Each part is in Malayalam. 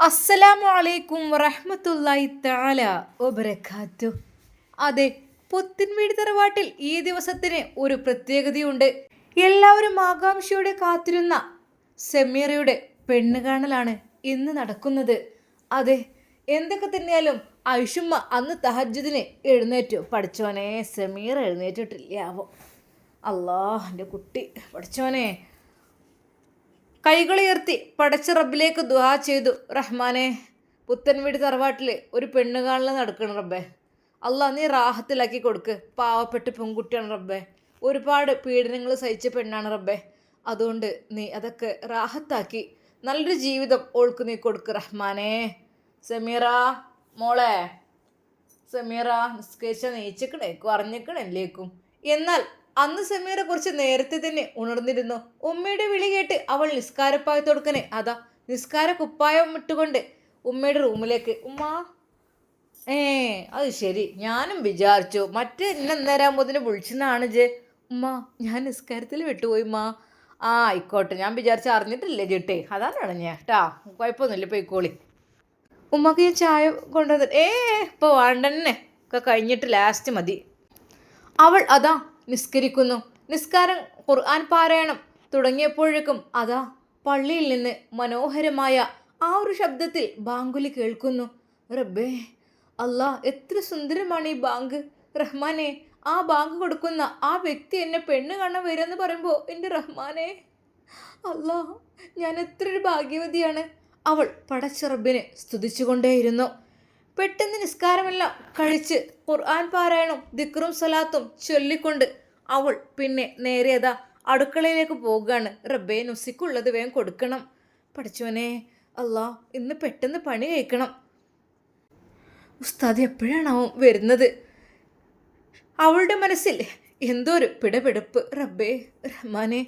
അസ്സലാമു അലൈക്കും വറഹ്മത്തുള്ളാഹി തആല വബറകാത്തു. അതെ, പുത്തിൻവീട് തറവാട്ടിൽ ഈ ദിവസത്തിന് ഒരു പ്രത്യേകതയുണ്ട്. എല്ലാവരും ആകാംക്ഷയോടെ കാത്തിരുന്ന സെമീറയുടെ പെണ്ണ് കാണലാണ് ഇന്ന് നടക്കുന്നത്. അതെ, എന്തൊക്കെ തന്നെയാലും ഐഷുമ്മ അന്ന് തഹജ്ജുദിന് എഴുന്നേറ്റു. പഠിച്ചോനെ, സെമീറ എഴുന്നേറ്റിട്ടില്ലാവോ? അല്ലാഹ്, എൻ്റെ കുട്ടി പഠിച്ചോനെ. കൈകളുയർത്തി പടച്ച റബ്ബിലേക്ക് ദുആ ചെയ്തു. റഹ്മാനെ, പുത്തൻവീട് തറവാട്ടിൽ ഒരു പെണ്ണ് കാണൽ നടക്കണം റബ്ബേ. അല്ലാഹ്, നീ റാഹത്തിലാക്കി കൊടുക്ക്. പാവപ്പെട്ട് പെൺകുട്ടിയാണ് റബ്ബേ. ഒരുപാട് പീഡനങ്ങൾ സഹിച്ച പെണ്ണാണ് റബ്ബേ. അതുകൊണ്ട് നീ അതൊക്കെ റാഹത്താക്കി നല്ലൊരു ജീവിതം ഓൾക്ക് നീ കൊടുക്ക് റഹ്മാനെ. സെമീറ മോളെ, സെമീറ നിസ്കരിച്ച നെയ്ച്ചക്കണേക്കും അറിഞ്ഞക്കണല്ലേക്കും. എന്നാൽ അന്ന് സെമീറ കുറച്ച് നേരത്തെ തന്നെ ഉണർന്നിരുന്നു. ഉമ്മയുടെ വിളി കേട്ട് അവൾ നിസ്കാരപ്പായത്തോടുക്കനെ അതാ നിസ്കാര കുപ്പായം ഇട്ടുകൊണ്ട് ഉമ്മയുടെ റൂമിലേക്ക്. ഉമ്മ, അത് ശരി, ഞാനും വിചാരിച്ചു മറ്റേ ഇന്നെന്നേരാകുമ്പോതിന് വിളിച്ചെന്നാണ് ജെ. ഉമ്മ, ഞാൻ നിസ്കാരത്തിൽ വിട്ടുപോയി ഉമ്മ. ആയിക്കോട്ടെ, ഞാൻ വിചാരിച്ച അറിഞ്ഞിട്ടില്ലേ ചേട്ടേ, അതാണ് ഞാൻ കേട്ടാ. കുഴപ്പമൊന്നുമില്ല, പോയിക്കോളി. ഉമ്മക്ക് ഞാൻ ചായ കൊണ്ടുവന്നിട്ട് ഇപ്പോൾ വേണ്ടന്നെ, ഒക്കെ കഴിഞ്ഞിട്ട് ലാസ്റ്റ് മതി. അവൾ അതാ നിസ്കരിക്കുന്നു. നിസ്കാരം, ഖുർആൻ പാരായണം തുടങ്ങിയപ്പോഴേക്കും അതാ പള്ളിയിൽ നിന്ന് മനോഹരമായ ആ ഒരു ശബ്ദത്തിൽ ബാങ്കുലി കേൾക്കുന്നു. റബ്ബേ, അല്ലാ, എത്ര സുന്ദരമാണ് ഈ ബാങ്ക്. റഹ്മാനെ, ആ ബാങ്ക് കൊടുക്കുന്ന ആ വ്യക്തി എന്നെ പെണ്ണ് കാണാൻ വരുമെന്ന് പറയുമ്പോൾ എൻ്റെ റഹ്മാനെ, അല്ലാ, ഞാൻ എത്ര ഒരു ഭാഗ്യവതിയാണ്. അവൾ പടച്ച റബ്ബിനെ സ്തുതിച്ചുകൊണ്ടേയിരുന്നു. പെട്ടെന്ന് നിസ്കാരമെല്ലാം കഴിച്ച് ഖുർആൻ പാരായണം ദിക്റും സലാത്തും ചൊല്ലിക്കൊണ്ട് അവൾ പിന്നെ നേരെയതാ അടുക്കളയിലേക്ക് പോകുകയാണ്. റബ്ബേ, നുസിക്കുള്ളത് വേഗം കൊടുക്കണം. പഠിച്ചോനെ, അല്ലാ, ഇന്ന് പെട്ടെന്ന് പണി കഴിക്കണം. ഉസ്താദ് എപ്പോഴാണാവും വരുന്നത്? അവളുടെ മനസ്സിൽ എന്തോ ഒരു പിടപെടുപ്പ്. റബ്ബേ റഹ്മാനെ.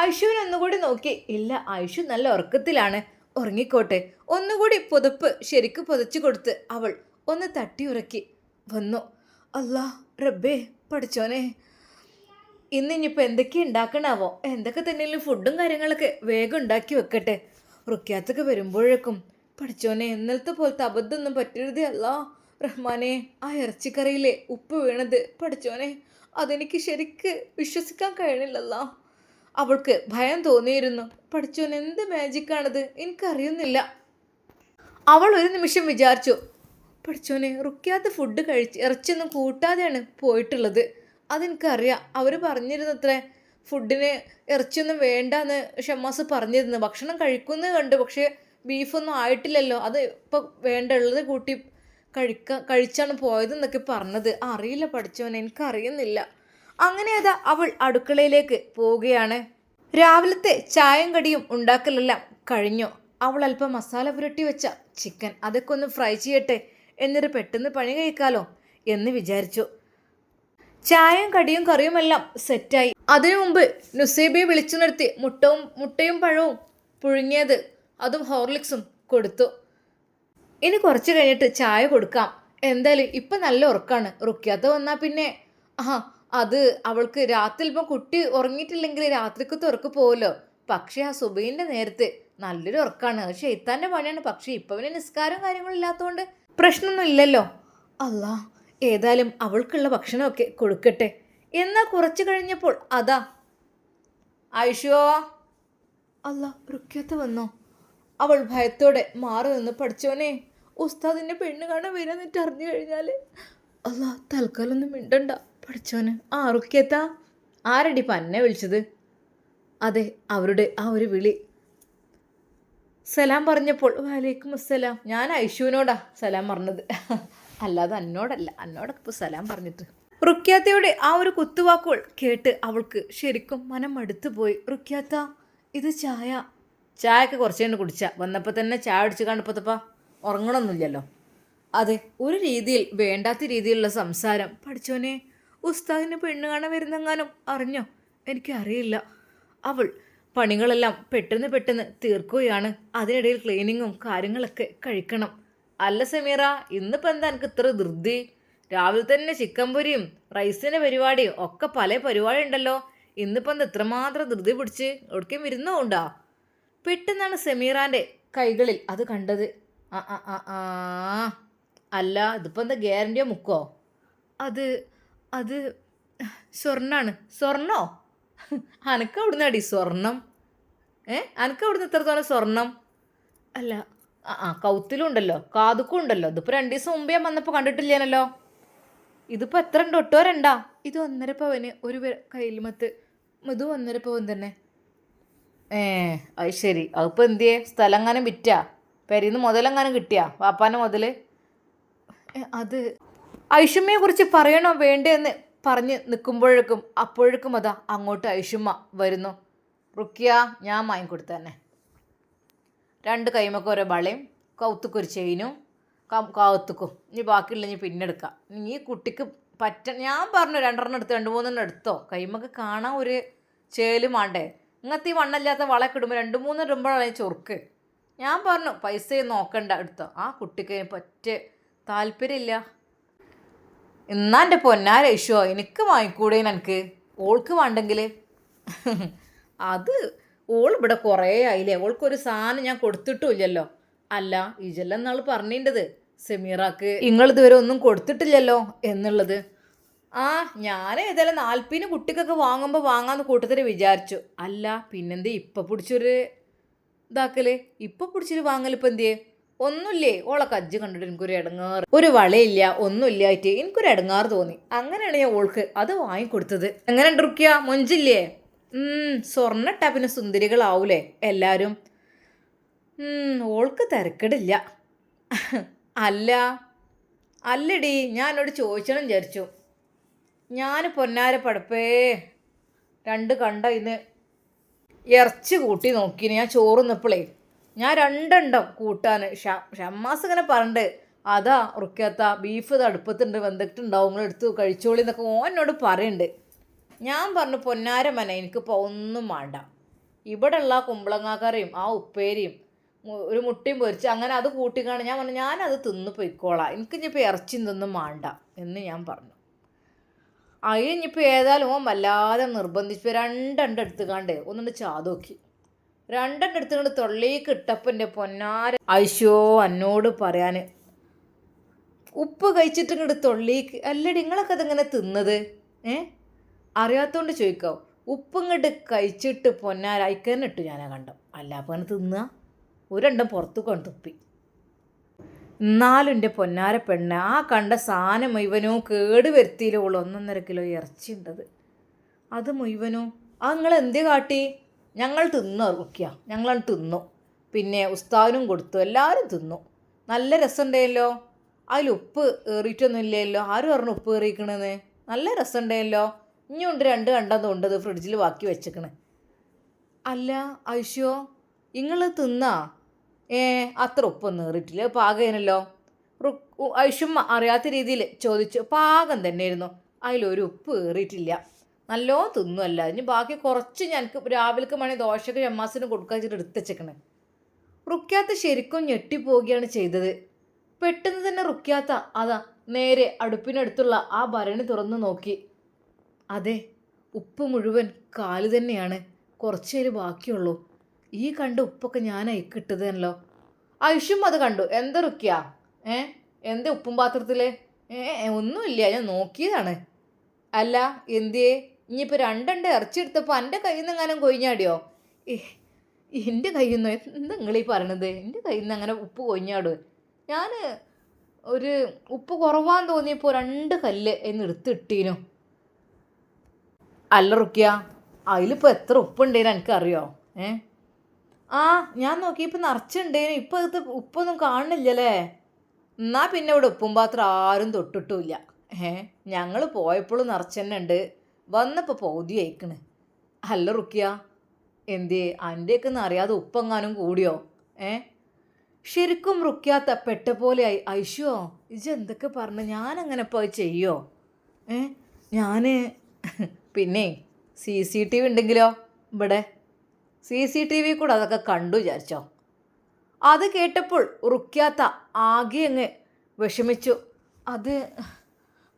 ഐഷുവിനെ ഒന്നുകൂടി നോക്കി. ഇല്ല, ഐഷു നല്ല ഉറക്കത്തിലാണ്, ഉറങ്ങിക്കോട്ടെ. ഒന്നുകൂടി പുതപ്പ് ശരിക്ക് പുതച്ചു കൊടുത്ത് അവൾ ഒന്ന് തട്ടിയുറക്കി വന്നു. അല്ലാ റബ്ബേ, പഠിച്ചോനെ, ഇന്നിപ്പോൾ എന്തൊക്കെ ഉണ്ടാക്കണാവോ? എന്തൊക്കെ തന്നെയും ഫുഡും കാര്യങ്ങളൊക്കെ വേഗം ഉണ്ടാക്കി വെക്കട്ടെ. റുക്യാത്തൊക്കെ വരുമ്പോഴേക്കും പഠിച്ചോനെ, ഇന്നലത്തെ പോലത്തെ അബദ്ധമൊന്നും പറ്റരുതേ അല്ലാ. റഹ്മാനെ, ആ ഇറച്ചിക്കറിയിലെ ഉപ്പ് വീണത് പഠിച്ചോനെ, അതെനിക്ക് ശരിക്ക് വിശ്വസിക്കാൻ കഴിയണില്ലല്ല. അവൾക്ക് ഭയം തോന്നിയിരുന്നു. പഠിച്ചോൻ, എന്ത് മാജിക്കാണത്, എനിക്കറിയുന്നില്ല. അവൾ ഒരു നിമിഷം വിചാരിച്ചു, പഠിച്ചോനെ, റുക്യാത്ത ഫുഡ് ഇറച്ചിയൊന്നും കൂട്ടാതെയാണ് പോയിട്ടുള്ളത്. അതെനിക്കറിയാം. അവർ പറഞ്ഞിരുന്നത്രേ ഫുഡിന് ഇറച്ചിയൊന്നും വേണ്ടെന്ന് ഷമ്മാസ് പറഞ്ഞിരുന്നു. ഭക്ഷണം കഴിക്കുന്നത് കണ്ടു, പക്ഷേ ബീഫൊന്നും ആയിട്ടില്ലല്ലോ, അത് ഇപ്പം വേണ്ട, ഉള്ളത് കൂട്ടി കഴിച്ചാണ് പോയതെന്നൊക്കെ പറഞ്ഞത്. അറിയില്ല പഠിച്ചോനെ, എനിക്കറിയുന്നില്ല. അങ്ങനെ അതാ അവൾ അടുക്കളയിലേക്ക് പോവുകയാണ്. രാവിലത്തെ ചായയും കടിയും ഉണ്ടാക്കലെല്ലാം കഴിഞ്ഞു. അവൾ അല്പം മസാല പുരട്ടി വെച്ച ചിക്കൻ അതൊക്കെ ഒന്ന് ഫ്രൈ ചെയ്യട്ടെ, എന്നിട്ട് പെട്ടെന്ന് പണി കഴിക്കാലോ എന്ന് വിചാരിച്ചു. ചായയും കടിയും കറിയുമെല്ലാം സെറ്റായി. അതിനു മുമ്പ് നുസൈബയെ വിളിച്ചു നിർത്തി മുട്ടയും പഴവും പുഴുങ്ങിയത് അതും ഹോർലിക്സും കൊടുത്തു. ഇനി കുറച്ച് കഴിഞ്ഞിട്ട് ചായ കൊടുക്കാം. എന്തായാലും ഇപ്പം നല്ല ഉറക്കാണ്. റുക്യാത്ത വന്നാൽ പിന്നെ അത് അവൾക്ക് രാത്രി ഇപ്പം കുട്ടി ഉറങ്ങിയിട്ടില്ലെങ്കിൽ രാത്രിക്കത്തെ ഉറക്ക് പോകുമല്ലോ. പക്ഷേ ആ സുബൈൻ്റെ നേരത്ത് നല്ലൊരു ഉറക്കാണ്. അത് ഷെയ്ത്താൻ്റെ പണിയാണ്. പക്ഷേ ഇപ്പം പിന്നെ നിസ്കാരം കാര്യങ്ങളും ഇല്ലാത്തതുകൊണ്ട് പ്രശ്നമൊന്നും ഇല്ലല്ലോ. അല്ലാ, ഏതായാലും അവൾക്കുള്ള ഭക്ഷണമൊക്കെ കൊടുക്കട്ടെ. എന്നാൽ കുറച്ച് കഴിഞ്ഞപ്പോൾ അതാ ഐഷോ, അല്ലാ, റുക്യാത്ത വന്നോ? അവൾ ഭയത്തോടെ മാറി നിന്ന്. പഠിച്ചോനെ, ഉസ്താദിൻ്റെ പെണ്ണ് കാണാൻ വരുന്നിട്ട് അറിഞ്ഞു കഴിഞ്ഞാൽ അല്ലാ, തൽക്കാലം ഒന്നും മിണ്ടണ്ട പഠിച്ചോന്. റുക്യത്ത, ആരടി പന്നെ വിളിച്ചത്? അതെ, അവരുടെ ആ ഒരു വിളി. സലാം പറഞ്ഞപ്പോൾ വലൈക്കും അസ്സലാം. ഞാൻ ഐഷുവിനോടാ സലാം പറഞ്ഞത്, അല്ലാതെ എന്നോടല്ല. എന്നോടൊക്കെ ഇപ്പോൾ സലാം പറഞ്ഞിട്ട്. റുക്യാത്തയുടെ ആ ഒരു കുത്തുവാക്കുകൾ കേട്ട് അവൾക്ക് ശരിക്കും മനം മടുത്തു പോയി. റുക്യാത്ത, ഇത് ചായയൊക്കെ കുറച്ച് കഴിഞ്ഞ് കുടിച്ച വന്നപ്പോൾ തന്നെ ചായ അടിച്ച് കാണപ്പത്തപ്പാ ഉറങ്ങണമൊന്നുമില്ലല്ലോ. അതെ, ഒരു രീതിയിൽ വേണ്ടാത്ത രീതിയിലുള്ള സംസാരം. പഠിച്ചോനെ, ഉസ്താദിന് പെണ്ണ് കാണാൻ വരുന്നെങ്ങാനും അറിഞ്ഞോ? എനിക്കറിയില്ല. അവൾ പണികളെല്ലാം പെട്ടെന്ന് തീർക്കുകയാണ്. അതിനിടയിൽ ക്ലീനിങ്ങും കാര്യങ്ങളൊക്കെ കഴിക്കണം. അല്ല സെമീറ, ഇന്നിപ്പോൾ എന്താ എനിക്ക് ഇത്ര ധൃതി? രാവിലെ തന്നെ ചിക്കൻ പൊരിയും റൈസിൻ്റെ പരിപാടിയും ഒക്കെ പല പരിപാടി ഉണ്ടല്ലോ. ഇന്നിപ്പോൾ എന്താ ഇത്രമാത്രം ധൃതി പിടിച്ച് എവിടേക്കും ഇരുന്നുകൊണ്ടാ? പെട്ടെന്നാണ് സെമീറാൻ്റെ കൈകളിൽ അത് കണ്ടത്. ആ ആ ആ ആ അല്ല ഇതിപ്പോൾ എന്താ ഗ്യാരണ്ടിയോ മുക്കോ? അത് അത് സ്വർണ്ണാണ്. സ്വർണ്ണോ? അനക്ക് അവിടുന്ന് അടി സ്വർണം? അനക്ക് അവിടുന്ന് ഇത്രത്തോളം സ്വർണം? അല്ല ആ ആ കൗത്തിലും ഉണ്ടല്ലോ കാതുക്കും ഉണ്ടല്ലോ. ഇതിപ്പോൾ 2 ദിവസം മുമ്പേ ഞാൻ വന്നപ്പോൾ കണ്ടിട്ടില്ലേനല്ലോ. ഇതിപ്പോൾ എത്ര ഉണ്ട്? ഒട്ടോ രണ്ടാ? ഇത് 1.5 പവന് ഒരു കയ്യിലുമത്ത്. ഇത് 1.5 പവൻ തന്നെ. ഏ അത് ശരി. അതിപ്പോൾ എന്തിയേ? സ്ഥലം എങ്ങാനും വിറ്റാ? പെരീന്ന് മുതലെങ്ങാനും കിട്ടിയാ? വാപ്പാൻ്റെ മുതൽ? അത് ഐഷുമ്മയെ കുറിച്ച് പറയണോ വേണ്ടേന്ന് പറഞ്ഞ് നിൽക്കുമ്പോഴേക്കും അപ്പോഴേക്കും അതാ അങ്ങോട്ട് ഐഷുമ്മ വരുന്നു. റുക്കിയ ഞാൻ വാങ്ങിക്കൊടുത്തു തന്നെ. 2 കൈമൊക്കെ ഓരോ വളയും കൗത്തുക്കൊരു ചെയിനും കാവത്തുക്കും. ഇനി ബാക്കിയുള്ള ഇനി പിന്നെ എടുക്കാം. ഈ കുട്ടിക്ക് ഞാൻ പറഞ്ഞു 2 എടുത്ത് 2-3 എടുത്തോ. കൈമൊക്കെ കാണാൻ ഒരു ചേലും വേണ്ടേ? ഇങ്ങനത്തെ ഈ വണ്ണമില്ലാത്ത വളയൊക്കെ ഇടുമ്പോൾ 2-3 ഇടുമ്പോഴാണ് ചൊറുക്ക്. ഞാൻ പറഞ്ഞു പൈസ നോക്കണ്ട എടുത്തോ. ആ കുട്ടിക്ക് താല്പര്യമില്ല. എന്നാ എൻ്റെ പൊന്നാരേഷോ എനിക്ക് വാങ്ങിക്കൂടേന് എനിക്ക്? ഓൾക്ക് വേണ്ടെങ്കിൽ അത് ഓൾ ഇവിടെ കുറേ ആയില്ലേ. ഓൾക്കൊരു സാധനം ഞാൻ കൊടുത്തിട്ടുമില്ലല്ലോ. അല്ല ഇജല്ലെന്നാൾ പറഞ്ഞിട്ടത് സെമീറാക്ക് ഇങ്ങളിതുവരെ ഒന്നും കൊടുത്തിട്ടില്ലല്ലോ എന്നുള്ളത്. ആ ഞാൻ ഏതായാലും 40 കുട്ടിക്കൊക്കെ വാങ്ങുമ്പോൾ വാങ്ങാമെന്ന് കൂട്ടത്തിൽ വിചാരിച്ചു. അല്ല പിന്നെന്തേ ഇപ്പം പിടിച്ചൊരു ഇതാക്കല്? ഇപ്പം പിടിച്ചൊരു വാങ്ങലിപ്പോൾ എന്തിയേ? ഒന്നുമില്ലേ? ഓളെ കജ്ജ് കണ്ടിട്ട് എനിക്കൊരു ഇടങ്ങാറ്, ഒരു വളയില്ല ഒന്നുമില്ലായിട്ട് എനിക്കൊരു ഇടങ്ങാറ് തോന്നി. അങ്ങനെയാണ് ഞാൻ ഓൾക്ക് അത് വാങ്ങിക്കൊടുത്തത്. എങ്ങനെ ഉണ്ടിരിക്കുക? മൊഞ്ചില്ലേ? സ്വർണ്ണിട്ടാ പിന്നെ സുന്ദരികളാവൂലേ എല്ലാവരും? ഓൾക്ക് തിരക്കിടില്ല. അല്ല അല്ലടി ഞാൻ എന്നോട് ചോദിച്ചണം വിചാരിച്ചു. ഞാൻ പൊന്നാര പടപ്പേ 2 കണ്ട ഇന്ന് ഇറച്ചി കൂട്ടി നോക്കിന്. ഞാൻ ചോറുന്നപ്പോളേ ഞാൻ 2 എണ്ണം കൂട്ടാൻ ഷമ്മാസ് ഇങ്ങനെ പറഞ്ഞിട്ട് അതാ റുക്കാത്ത ബീഫ് ഇത് അടുപ്പത്തുണ്ട് വെന്തിട്ടുണ്ടാവും നിങ്ങൾ എടുത്ത് കഴിച്ചോളി എന്നൊക്കെ ഓനോട് പറയുന്നുണ്ട്. ഞാൻ പറഞ്ഞു പൊന്നാരമ്മനെ എനിക്കിപ്പോൾ ഒന്നും വേണ്ട. ഇവിടെ ഉള്ള കുമ്പളങ്ങാക്കറിയും ആ ഉപ്പേരിയും ഒരു മുട്ടയും പൊരിച്ച് അങ്ങനെ അത് കൂട്ടിക്കാണ്. ഞാൻ പറഞ്ഞു ഞാനത് തിന്ന് പൊയ്ക്കോളാം, എനിക്ക് ഇനിയിപ്പോൾ ഇറച്ചി ഇതൊന്നും വേണ്ട എന്ന് ഞാൻ പറഞ്ഞു. അതിനിപ്പോൾ ഏതായാലും ഓൻ വല്ലാതെ നിർബന്ധിച്ച് 2 എണ്ണം എടുത്തുകാണ്ട് ഒന്നുകൊണ്ട് ചാതോക്കി. 2 എണ്ണം എടുത്തുകൊണ്ട് തൊള്ളിക്ക് ഇട്ടപ്പം എൻ്റെ പൊന്നാര ഐശോ എന്നോട് പറയാൻ ഉപ്പ് കഴിച്ചിട്ട് ഇങ്ങോട്ട് തൊള്ളിക്ക്. അല്ലടി നിങ്ങളൊക്കെ അതിങ്ങനെ തിന്നത്? അറിയാത്തോണ്ട് ചോദിക്കാവും. ഉപ്പ് ഇങ്ങോട്ട് കഴിച്ചിട്ട് പൊന്നാര അയക്കാനിട്ടു ഞാനാ കണ്ടോ. അല്ല അപ്പം അങ്ങനെ തിന്നുക? 1 എണ്ണം പുറത്തു കൊണ്ട് തുപ്പി. എന്നാലും എൻ്റെ പൊന്നാര പെണ്ണ ആ കണ്ട സാധനം മുഴുവനോ കേട് വരുത്തിയില്ലോളൂ. 1.5 കിലോ ഇറച്ചി ഉണ്ടത്. അത് മുഴുവനോ അത് നിങ്ങൾ എന്തേ കാട്ടി? ഞങ്ങൾ തിന്നു നോക്കിയ ഞങ്ങളത് തിന്നു. പിന്നെ ഉസ്താദിനും കൊടുത്തു, എല്ലാവരും തിന്നു. നല്ല രസമുണ്ടായല്ലോ. അതിൽ ഉപ്പ് ഏറിയിട്ടൊന്നും ഇല്ലല്ലോ. ആരും പറഞ്ഞു ഉപ്പ് ഏറിയിക്കണെന്ന്? നല്ല രസമുണ്ടായല്ലോ. ഇനിയുണ്ട് 2 കണ്ടെന്ന് കൊണ്ടത് ഫ്രിഡ്ജിൽ ബാക്കി വെച്ചേക്കണ്. അല്ല ഐശോ നിങ്ങൾ തിന്നാ? അത്ര ഉപ്പൊന്നും ഏറിയിട്ടില്ല, പാകനല്ലോ. ഐഷുമ്മ അറിയാത്ത രീതിയിൽ ചോദിച്ചു. പാകം തന്നെയായിരുന്നു, അതിലൊരു ഉപ്പ് ഏറിയിട്ടില്ല. നല്ലോ തിന്നുമല്ല. ഇനി ബാക്കി കുറച്ച് ഞങ്ങൾക്ക് രാവിലേക്ക് മണി ദോശക്ക് ചമ്മാസിന് കൊടുക്കാൻ വെച്ചിട്ട് എടുത്തുവെച്ചേക്കണേ. റുക്കാത്ത ശരിക്കും ഞെട്ടിപ്പോവുകയാണ് ചെയ്തത്. പെട്ടെന്ന് തന്നെ റുക്കാത്ത അതാ നേരെ അടുപ്പിനടുത്തുള്ള ആ ഭരണി തുറന്നു നോക്കി. അതെ, ഉപ്പ് മുഴുവൻ കാല് തന്നെയാണ്, കുറച്ചേര് ബാക്കിയുള്ളൂ. ഈ കണ്ട ഉപ്പൊക്കെ ഞാൻ അയക്കിട്ടതല്ലോ. ഐഷും അത് കണ്ടു. എന്താ റുക്കിയ? എന്താ ഉപ്പും പാത്രത്തിൽ? ഒന്നുമില്ല, ഞാൻ നോക്കിയതാണ്. അല്ല എന്തിയേ? ഇനിയിപ്പോൾ 2 എണ്ണം ഇറച്ചിയെടുത്തപ്പോൾ എൻ്റെ കയ്യിൽ നിന്ന് എങ്ങാനും കൊഴിഞ്ഞാടിയോ? എൻ്റെ കയ്യിൽ നിന്ന് എന്താ നിങ്ങളീ പറയണത്? എൻ്റെ കയ്യിൽ നിന്ന് അങ്ങനെ ഉപ്പ് കൊഴിഞ്ഞാടുക? ഞാൻ ഒരു ഉപ്പ് കുറവാന്ന് തോന്നിയപ്പോൾ 2 കല്ല് എന്ന് എടുത്തിട്ടീനു. അല്ല റുക്കിയ, അതിലിപ്പോൾ എത്ര ഉപ്പുണ്ടേന്ന് എനിക്കറിയോ? ഞാൻ നോക്കിയപ്പോൾ നിറച്ചുണ്ടേനു. ഇപ്പോൾ അത് ഉപ്പൊന്നും കാണുന്നില്ലല്ലേ? എന്നാൽ പിന്നെ ഇവിടെ ഉപ്പും പാത്രം ആരും തൊട്ടിട്ടുമില്ല. ഞങ്ങൾ പോയപ്പോഴും നിറച്ചെന്നെ ഉണ്ട്, വന്നപ്പോൾ പൗതി അയക്കണ്. അല്ല റുക്കിയ എന്തേ അൻ്റെയൊക്കെ ഒന്ന് അറിയാതെ ഉപ്പെങ്ങാനും കൂടിയോ? ശരിക്കും റുക്കിയാത്ത പെട്ട പോലെ ആയി. ഐശോ ഇജെന്തൊക്കെ പറഞ്ഞു? ഞാനങ്ങനെ ഇപ്പോൾ ചെയ്യോ? ഞാൻ പിന്നെ CCTV ഉണ്ടെങ്കിലോ? ഇവിടെ CCTV കൂടെ അതൊക്കെ കണ്ടു വിചാരിച്ചോ? അത് കേട്ടപ്പോൾ റുക്കിയാത്ത ആകെ അങ്ങ് വിഷമിച്ചു. അത്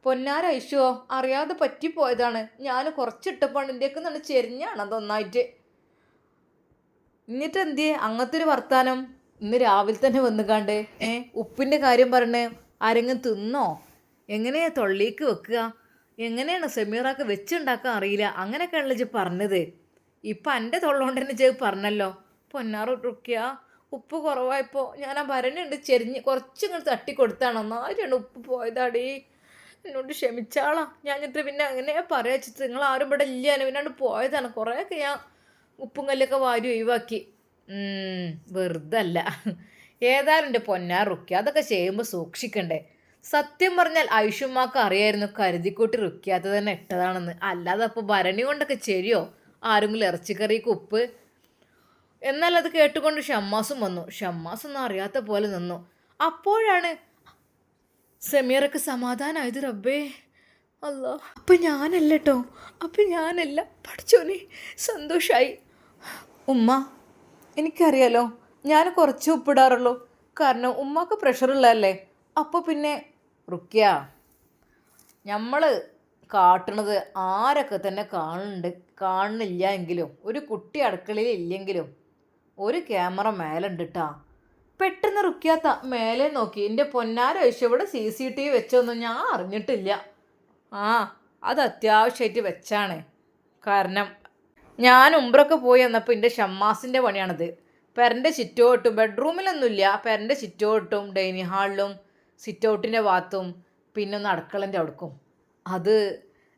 പൊന്നാര ഐശോ അറിയാതെ പറ്റിപ്പോയതാണ്. ഞാൻ കുറച്ചിട്ടപ്പോൾ എൻ്റെയൊക്കെ നല്ല ചെരിഞ്ഞാണ് അതൊന്നായിട്ട്. എന്നിട്ട് എന്തിയേ അങ്ങനത്തെ ഒരു വർത്താനം? ഇന്ന് രാവിലെ തന്നെ വന്നുകാണ്ട് ഉപ്പിൻ്റെ കാര്യം പറഞ്ഞ് ആരെങ്കിലും തിന്നോ? എങ്ങനെയാ തൊള്ളിക്ക് വെക്കുക? എങ്ങനെയാണ് സെമീറാക്ക് വെച്ചുണ്ടാക്കാൻ അറിയില്ല അങ്ങനെയൊക്കെയാണല്ലോ ഇജ്ജ് പറഞ്ഞത്. ഇപ്പം എൻ്റെ തൊള്ളോണ്ട് തന്നെ ഇജ്ജ് പറഞ്ഞല്ലോ. പൊന്നാറ് റുക്കിയ ഉപ്പ് കുറവായപ്പോൾ ഞാൻ ആ ഭരണിയുണ്ട് ചെരിഞ്ഞ് കുറച്ചിങ്ങോട്ട് തട്ടിക്കൊടുത്താണ്. ഒന്നായിട്ടുണ്ട് ഉപ്പ് പോയതാടേ. എന്നോട് ക്ഷമിച്ചാളാ. ഞാൻ എന്നിട്ട് പിന്നെ അങ്ങനെ പറയാ വെച്ചിട്ട് നിങ്ങൾ ആരും ഇവിടെ ഇല്ല പിന്നാണ്ട് പോയതാണ്. കുറേയൊക്കെ ഞാൻ ഉപ്പും കല്ലൊക്കെ വാരി ഒഴിവാക്കി. വെറുതെ അല്ല. ഏതായാലും എൻ്റെ പൊന്നാർ റുക്കിയ അതൊക്കെ ചെയ്യുമ്പോൾ സൂക്ഷിക്കണ്ടേ. സത്യം പറഞ്ഞാൽ ഐഷുമാക്ക് അറിയായിരുന്നു കരുതിക്കൂട്ടി റുക്കിയാത്ത തന്നെ ഇട്ടതാണെന്ന്. അല്ലാതെ അപ്പോൾ ഭരണി കൊണ്ടൊക്കെ ചെരിയോ ആരെങ്കിലും ഇറച്ചിക്കറിക്ക് ഉപ്പ്? എന്നാൽ അത് കേട്ടുകൊണ്ട് ഷമ്മാസും വന്നു. ഷമ്മാസ് ഒന്നും അറിയാത്ത പോലെ നിന്നു. അപ്പോഴാണ് സമീറക്ക് സമാധാനമായത്. റബ്ബേ അല്ലോ, അപ്പം ഞാനല്ല കേട്ടോ, അപ്പം ഞാനല്ല. പഠിച്ചോനെ സന്തോഷമായി. ഉമ്മ എനിക്കറിയാലോ ഞാൻ കുറച്ച് ഉപ്പിടാറുള്ളൂ, കാരണം ഉമ്മക്ക് പ്രഷറുള്ളതല്ലേ. അപ്പോൾ പിന്നെ റുക്കിയ നമ്മൾ കാട്ടണത് ആരൊക്കെ തന്നെ കാണുന്നില്ല എങ്കിലും ഒരു കുട്ടി അടുക്കളയിൽ ഇല്ലെങ്കിലും ഒരു ക്യാമറ മേലെ ഉണ്ട് കേട്ടാ. പെട്ടെന്ന് റുക്കിയാത്ത മേലെ നോക്കി. എൻ്റെ പൊന്നാര കഴിച്ചു ഇവിടെ CCTV വെച്ചൊന്നും ഞാൻ അറിഞ്ഞിട്ടില്ല. അത് അത്യാവശ്യമായിട്ട് വെച്ചാണ്. കാരണം ഞാൻ ഉംറക്ക് പോയി വന്നപ്പോൾ എൻ്റെ ഷമ്മാസിൻ്റെ പണിയാണത്. പെരൻ്റെ സിറ്റൗട്ടും ബെഡ്റൂമിലൊന്നുമില്ല, പെരൻ്റെ സിറ്റൗട്ടും ഡൈനിങ് ഹാളിലും സിറ്റൗട്ടിൻ്റെ ഭാഗത്തും പിന്നെ ഒന്ന് അടുക്കളൻ്റെ അവിടേക്കും അത്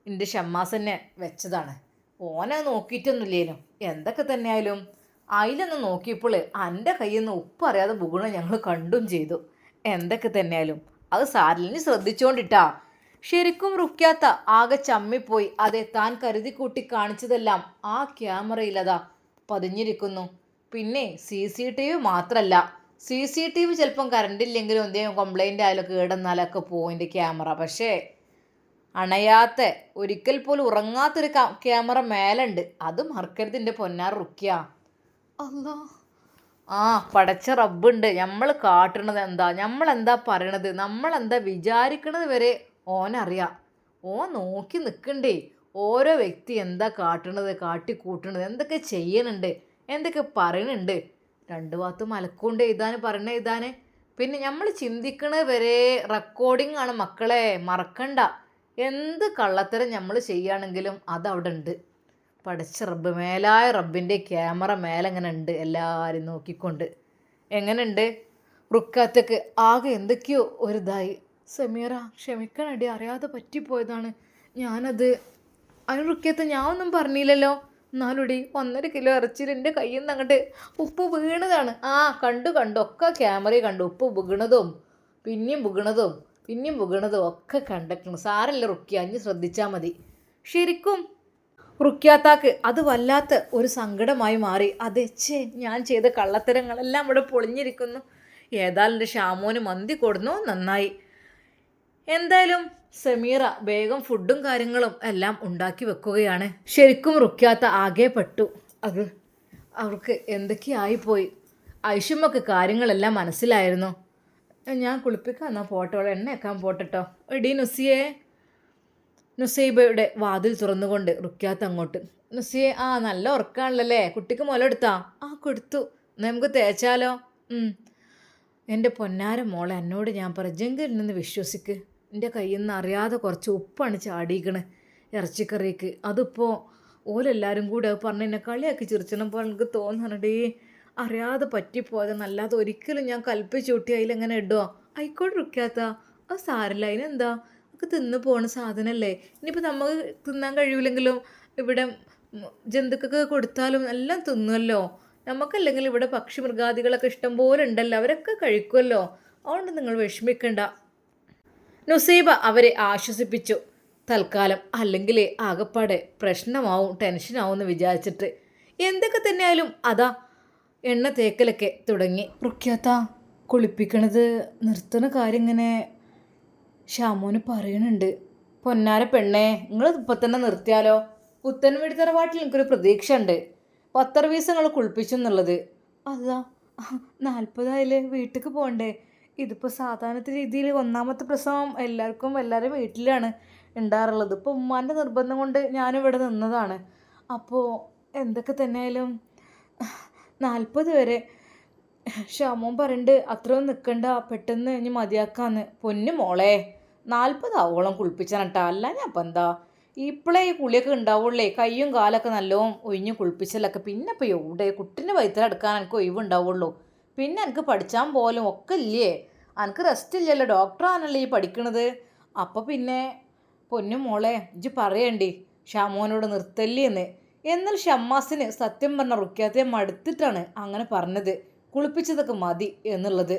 എൻ്റെ ഷമ്മാസ് തന്നെ വെച്ചതാണ്. ഓനെ നോക്കിയിട്ടൊന്നുമില്ലേനും. എന്തൊക്കെ തന്നെയായാലും അതിലൊന്ന് നോക്കിയപ്പോൾ എൻ്റെ കയ്യിൽ നിന്ന് ഉപ്പ് അറിയാതെ ബുഗുണം ഞങ്ങൾ കണ്ടും ചെയ്തു. എന്തൊക്കെ തന്നെയായാലും അത് സാരിലിന് ശ്രദ്ധിച്ചുകൊണ്ടിട്ടാ. ശരിക്കും റുക്കിയാത്ത ആകെ ചമ്മിപ്പോയി. അതെ, താൻ കരുതി കൂട്ടി കാണിച്ചതെല്ലാം ആ ക്യാമറയിലതാ പതിഞ്ഞിരിക്കുന്നു. പിന്നെ CCTV മാത്രമല്ല, CCTV ചിലപ്പം കറണ്ടില്ലെങ്കിലും എന്തെങ്കിലും കംപ്ലൈൻ്റ് ആയാലും കേടെന്നാലൊക്കെ പോകും എൻ്റെ ക്യാമറ. പക്ഷേ അണയാത്ത ഒരിക്കൽ പോലും ഉറങ്ങാത്തൊരു ക്യാമറ മേലുണ്ട്. അത് മറക്കരുത് എൻ്റെ പൊന്നാർ റുക്കിയ. അല്ലാ, പടച്ച റബ്ബുണ്ട്. നമ്മൾ കാട്ടണത് എന്താ, നമ്മളെന്താ പറയണത്, നമ്മളെന്താ വിചാരിക്കണത് വരെ ഓനറിയാം. ഓൻ നോക്കി നിൽക്കണ്ടേ ഓരോ വ്യക്തി എന്താ കാട്ടണത്, കാട്ടിക്കൂട്ടണത്, എന്തൊക്കെ ചെയ്യണുണ്ട്, എന്തൊക്കെ പറയണുണ്ട്. രണ്ടു ഭാഗത്തും മലക്കൊണ്ട് എഴുതാൻ പറയണ എഴുതാൻ. പിന്നെ നമ്മൾ ചിന്തിക്കണത് വരെ റെക്കോർഡിംഗ് ആണ് മക്കളെ, മറക്കണ്ട. എന്ത് കള്ളത്തരം നമ്മൾ ചെയ്യുകയാണെങ്കിലും അതവിടെ ഉണ്ട്. പഠിച്ച റബ്ബ്, മേലായ റബ്ബിൻ്റെ ക്യാമറ മേലെങ്ങനെ ഉണ്ട് എല്ലാവരും നോക്കിക്കൊണ്ട്. എങ്ങനെയുണ്ട് റുക്കാത്തക്ക്? ആകെ എന്തൊക്കെയോ ഒരിതായി. സമീറ ക്ഷമിക്കണടി, അറിയാതെ പറ്റിപ്പോയതാണ് ഞാനത്. അതിന് റുക്കിയത്ത് ഞാൻ ഒന്നും പറഞ്ഞില്ലല്ലോ. എന്നാലുടി 1.5 കിലോ ഇറച്ചിയിൽ എൻ്റെ കയ്യിൽ നിന്ന് അങ്ങോട്ട് ഉപ്പ് വീണതാണ്. കണ്ടു ഒക്കെ ക്യാമറയിൽ കണ്ടു. ഉപ്പ് വീണതും പിന്നെയും വീണതും ഒക്കെ കണ്ടിട്ടുണ്ട്. സാരല്ല റുക്കിയ, അഞ്ഞ് ശ്രദ്ധിച്ചാൽ മതി. ശരിക്കും റുക്കിയാത്താക്ക് അത് വല്ലാത്ത ഒരു സങ്കടമായി മാറി. അതെ, ഞാൻ ചെയ്ത കള്ളത്തരങ്ങളെല്ലാം ഇവിടെ പൊളിഞ്ഞിരിക്കുന്നു. ഏതായാലും എൻ്റെ ഷാമോന് മന്തി കൊടുന്നു, നന്നായി. എന്തായാലും സമീറ വേഗം ഫുഡും കാര്യങ്ങളും എല്ലാം ഉണ്ടാക്കി വെക്കുകയാണ്. ശരിക്കും റുക്കിയാത്ത ആകെ പെട്ടു. അത് അവർക്ക് എന്തൊക്കെയായിപ്പോയി. ഐഷുമ്മക്ക് കാര്യങ്ങളെല്ലാം മനസ്സിലായിരുന്നു. ഞാൻ കുളിപ്പിക്കാൻ എന്നാൽ പോട്ടെ, എണ്ണ വെക്കാൻ പോട്ടെട്ടോ. എടീ നുസൈബയുടെ വാതിൽ തുറന്നുകൊണ്ട് റുക്കിയാത്ത അങ്ങോട്ട്. നുസിയെ, നല്ല ഉറക്കാണല്ലേ, കുട്ടിക്ക് മുലയെടുത്താ? കൊടുത്തു. നമുക്ക് തേച്ചാലോ? എൻ്റെ പൊന്നാര മോളെ, എന്നോട് ഞാൻ ജങ്കിൽ നിന്ന് വിശ്വസിക്ക്. എൻ്റെ കയ്യിൽ നിന്ന് അറിയാതെ കുറച്ച് ഉപ്പാണ് ചാടിക്കണ് ഇറച്ചിക്കറിക്ക്. അതിപ്പോൾ ഓലെല്ലാവരും കൂടെ അത് പറഞ്ഞ് എന്നെ കളിയാക്കി ചിരിച്ചണം പോലെ എനിക്ക് തോന്നണടേ. അറിയാതെ പറ്റിപ്പോയതെന്നല്ലാതെ ഒരിക്കലും ഞാൻ കൽപ്പിച്ച് കൂട്ടി അതിലെങ്ങനെ ഇടുമോ? ആയിക്കോട്ടെ റുക്കിയാത്ത, അത് സാരല്ല. അതിനെന്താ, ഒക്കെ തിന്ന് പോണ സാധനമല്ലേ. ഇനിയിപ്പോൾ നമുക്ക് തിന്നാൻ കഴിയില്ലെങ്കിലും ഇവിടെ ജന്തുക്കൾക്ക് കൊടുത്താലും എല്ലാം തിന്നുമല്ലോ. നമുക്കല്ലെങ്കിൽ ഇവിടെ പക്ഷി മൃഗാദികളൊക്കെ ഇഷ്ടം പോലെ ഉണ്ടല്ലോ, അവരൊക്കെ കഴിക്കുമല്ലോ. അതുകൊണ്ട് നിങ്ങൾ വിഷമിക്കണ്ട. നുസൈബ അവരെ ആശ്വസിപ്പിച്ചു. തൽക്കാലം അല്ലെങ്കിൽ ആകപ്പാടെ പ്രശ്നമാവും, ടെൻഷനാവും എന്ന് വിചാരിച്ചിട്ട്. എന്തൊക്കെ തന്നെയായാലും അതാ എണ്ണ തേക്കലൊക്കെ തുടങ്ങി. റുക്കിയാത്ത കുളിപ്പിക്കണത് നിർത്തുന്ന കാര്യം ഇങ്ങനെ ഷാമോന് പറയണുണ്ട്. പൊന്നാര പെണ്ണേ, നിങ്ങൾ ഇപ്പം തന്നെ നിർത്തിയാലോ? പുത്തൻവീട് തറവാട്ടിൽ എനിക്കൊരു പ്രതീക്ഷ ഉണ്ട്. 10 വീസം നിങ്ങൾ കുളിപ്പിച്ചു എന്നുള്ളത്. അതാ 40 വീട്ടിലേക്ക് പോകണ്ടേ. ഇതിപ്പോൾ സാധാരണ രീതിയിൽ 1ാമത്തെ പ്രസവം എല്ലാവരും വീട്ടിലാണ് ഉണ്ടാറുള്ളത്. ഇപ്പോൾ ഉമ്മാൻ്റെ നിർബന്ധം കൊണ്ട് ഞാനിവിടെ നിന്നതാണ്. അപ്പോൾ എന്തൊക്കെ തന്നെയായാലും 40 വരെ ഷാമോൻ പറയണ്ട് അത്രയൊന്നും നിൽക്കണ്ട, പെട്ടെന്ന് ഇനി മതിയാക്കാന്ന്. പൊന്നു മോളെ 40 ആവോളം കുളിപ്പിച്ചാണ് കേട്ടോ, അല്ല ഞാൻ ഇപ്പം എന്താ ഇപ്പോഴേ ഈ കുളിയൊക്കെ ഉണ്ടാവുള്ളേ. കയ്യും കാലൊക്കെ നല്ലോണം ഒഴിഞ്ഞ് കുളിപ്പിച്ചലൊക്കെ. പിന്നെ ഇപ്പോൾ എവിടെ കുട്ടീൻ്റെ വയറ്റിലെടുക്കാൻ എനിക്ക് ഒഴിവുണ്ടാവുള്ളൂ. പിന്നെ എനിക്ക് പഠിച്ചാൻ പോലും ഒക്കെ ഇല്ലേ, എനിക്ക് റെസ്റ്റ് ഇല്ലല്ലോ, ഡോക്ടറാണല്ലോ ഈ പഠിക്കണത്. അപ്പോൾ പിന്നെ പൊന്നു മോളെ ഇജ്ജ് പറയണ്ടി ഷാമോനോട് നിർത്തല്ലേന്ന്. എന്നാൽ ഷമ്മാസിന് സത്യം പറഞ്ഞ റുക്കിയാത്തെ മടുത്തിട്ടാണ് അങ്ങനെ പറഞ്ഞത്, കുളിപ്പിച്ചതൊക്കെ മതി എന്നുള്ളത്.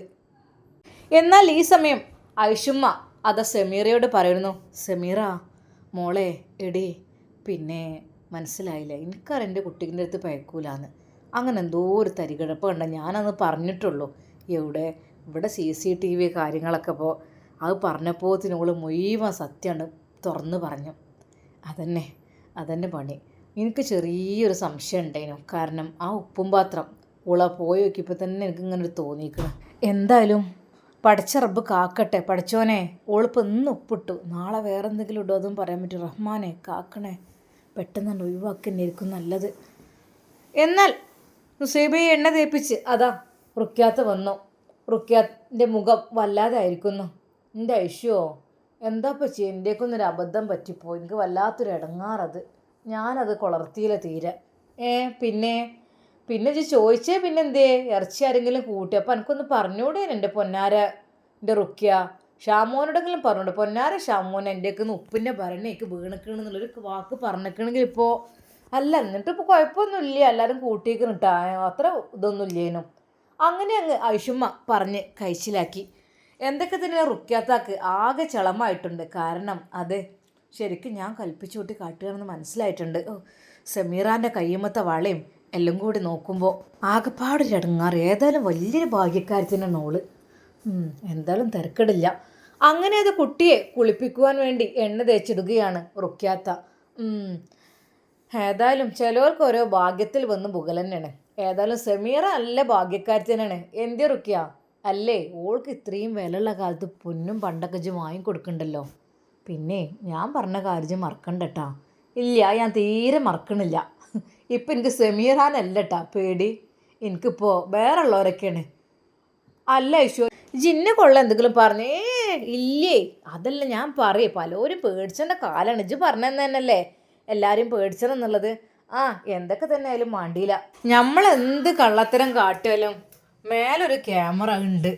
എന്നാൽ ഈ സമയം ഐഷുമ്മ അത് സെമീറയോട് പറയുന്നു. സെമീറ മോളെ എടി, പിന്നെ മനസ്സിലായില്ല, എനിക്കറിയാം എൻ്റെ കുട്ടീൻ്റെ അടുത്ത് പയക്കൂലാന്ന്. അങ്ങനെ എന്തോ ഒരു തരികിഴപ്പ് കണ്ട ഞാനന്ന് പറഞ്ഞിട്ടുള്ളൂ. എവിടെ ഇവിടെ CCTV കാര്യങ്ങളൊക്കെ ഇപ്പോൾ അത് പറഞ്ഞപ്പോത്തിനോള് മുഴുവൻ സത്യമാണ് തുറന്ന് പറഞ്ഞു. അതന്നെ പണി. എനിക്ക് ചെറിയൊരു സംശയം ഉണ്ടായിരുന്നു. കാരണം ആ ഉപ്പും പാത്രം പോയി നോക്കിയപ്പോൾ തന്നെ എനിക്കിങ്ങനെ ഒരു തോന്നിക്കണം. എന്തായാലും പഠിച്ച റബ്ബ് കാക്കട്ടെ. പഠിച്ചോനെ ഓളിപ്പോൾ ഇന്ന് ഉപ്പിട്ടു, നാളെ വേറെ എന്തെങ്കിലും ഇടുമോ അതും പറയാൻ പറ്റും. റഹ്മാനെ കാക്കണേ, പെട്ടെന്ന് തന്നെ ഒഴിവാക്കി തന്നെയായിരിക്കും നല്ലത്. എന്നാൽ നുസൈബയെ എണ്ണ തേപ്പിച്ച് അതാ റുക്കിയാത്ത് വന്നു. റുക്കിയാത്തിൻ്റെ മുഖം വല്ലാതെ ആയിരിക്കുന്നു. എൻ്റെ ഐഷുവോ എന്താ പറ്റി, എൻ്റെക്കൊന്നൊരു അബദ്ധം പറ്റിപ്പോയി, എനിക്ക് വല്ലാത്തൊരു ഇടങ്ങാറത്, ഞാനത് കൊളർത്തിയില്ല തീരെ. പിന്നെ ഇജ്ജ് ചോദിച്ചേ പിന്നെന്തേ, ഇറച്ചി ആരെങ്കിലും കൂട്ടി? അപ്പം എനിക്കൊന്ന് പറഞ്ഞൂടെ എൻ്റെ പൊന്നാര എൻ്റെ റുക്കിയ. ഷാമോനോടെങ്കിലും പറഞ്ഞൂടെ പൊന്നാര ഷാമോൻ എൻ്റെയൊക്കെ ഉപ്പിൻ്റെ ഭരണേക്ക് വീണിക്കണെന്നുള്ളൊരു വാക്ക് പറഞ്ഞിക്കണമെങ്കിൽ ഇപ്പോൾ അല്ല. എന്നിട്ടിപ്പോൾ കുഴപ്പമൊന്നുമില്ല, എല്ലാവരും കൂട്ടിയേക്ക് കിട്ടാ, അത്ര ഇതൊന്നും ഇല്ലേനു. അങ്ങനെ അങ്ങ് ഐഷുമ്മ പറഞ്ഞ് കഴിച്ചിലാക്കി. എന്തൊക്കെ തന്നെ റുക്കിയാത്താക്ക് ആകെ ചളമായിട്ടുണ്ട്. കാരണം അത് ശരിക്കും ഞാൻ കൽപ്പിച്ചു കൂട്ടി കാട്ടുകയാണെന്ന് മനസ്സിലായിട്ടുണ്ട്. സെമീറാൻ്റെ കയ്യുമ്മത്തെ വളയും എല്ലാം കൂടി നോക്കുമ്പോൾ ആകെപ്പാടൊരു ഇടങ്ങാറ്. ഏതായാലും വലിയൊരു ഭാഗ്യക്കാരത്തിനാണ് ഓള്. എന്തായാലും തിരക്കിടില്ല. അങ്ങനെ അത് കുട്ടിയെ കുളിപ്പിക്കുവാൻ വേണ്ടി എണ്ണ തേച്ചിടുകയാണ് റുക്കിയാത്ത. ഏതായാലും ചിലവർക്ക് ഓരോ ഭാഗ്യത്തിൽ വന്ന് പുകലന്നെയാണ്. ഏതായാലും സെമീറ നല്ല ഭാഗ്യക്കാരത്തിനാണ്. എന്തേ റുക്കിയ അല്ലേ, ഓൾക്ക് ഇത്രയും വിലയുള്ള കാലത്ത് പൊന്നും പണ്ടൊക്കെ ഇജ്ജ് വാങ്ങിക്കൊടുക്കണ്ടല്ലോ. പിന്നെ ഞാൻ പറഞ്ഞ കാര്യം മറക്കണ്ടട്ടാ. ഇല്ല, ഞാൻ തീരെ മറക്കണില്ല. ഇപ്പം എനിക്ക് സെമീറാനല്ലട്ടാ പേടി, എനിക്കിപ്പോൾ വേറെ ഉള്ളവരൊക്കെയാണ്. അല്ല ഐശ്വര്യ ജിന്നെ കൊള്ള എന്തെങ്കിലും പറഞ്ഞേ? ഇല്ലേ, അതല്ല ഞാൻ പറയേ, പലരും പേടിച്ചേണ്ട കാലാണ്. ഇജ്ജ് പറഞ്ഞെന്ന് തന്നെയല്ലേ എല്ലാവരും പേടിച്ചതെന്നുള്ളത്. എന്തൊക്കെ തന്നെ ആയാലും മാണ്ടിയില്ല. നമ്മളെന്ത് കള്ളത്തരം കാട്ടിയാലും മേലൊരു ക്യാമറ ഉണ്ട്.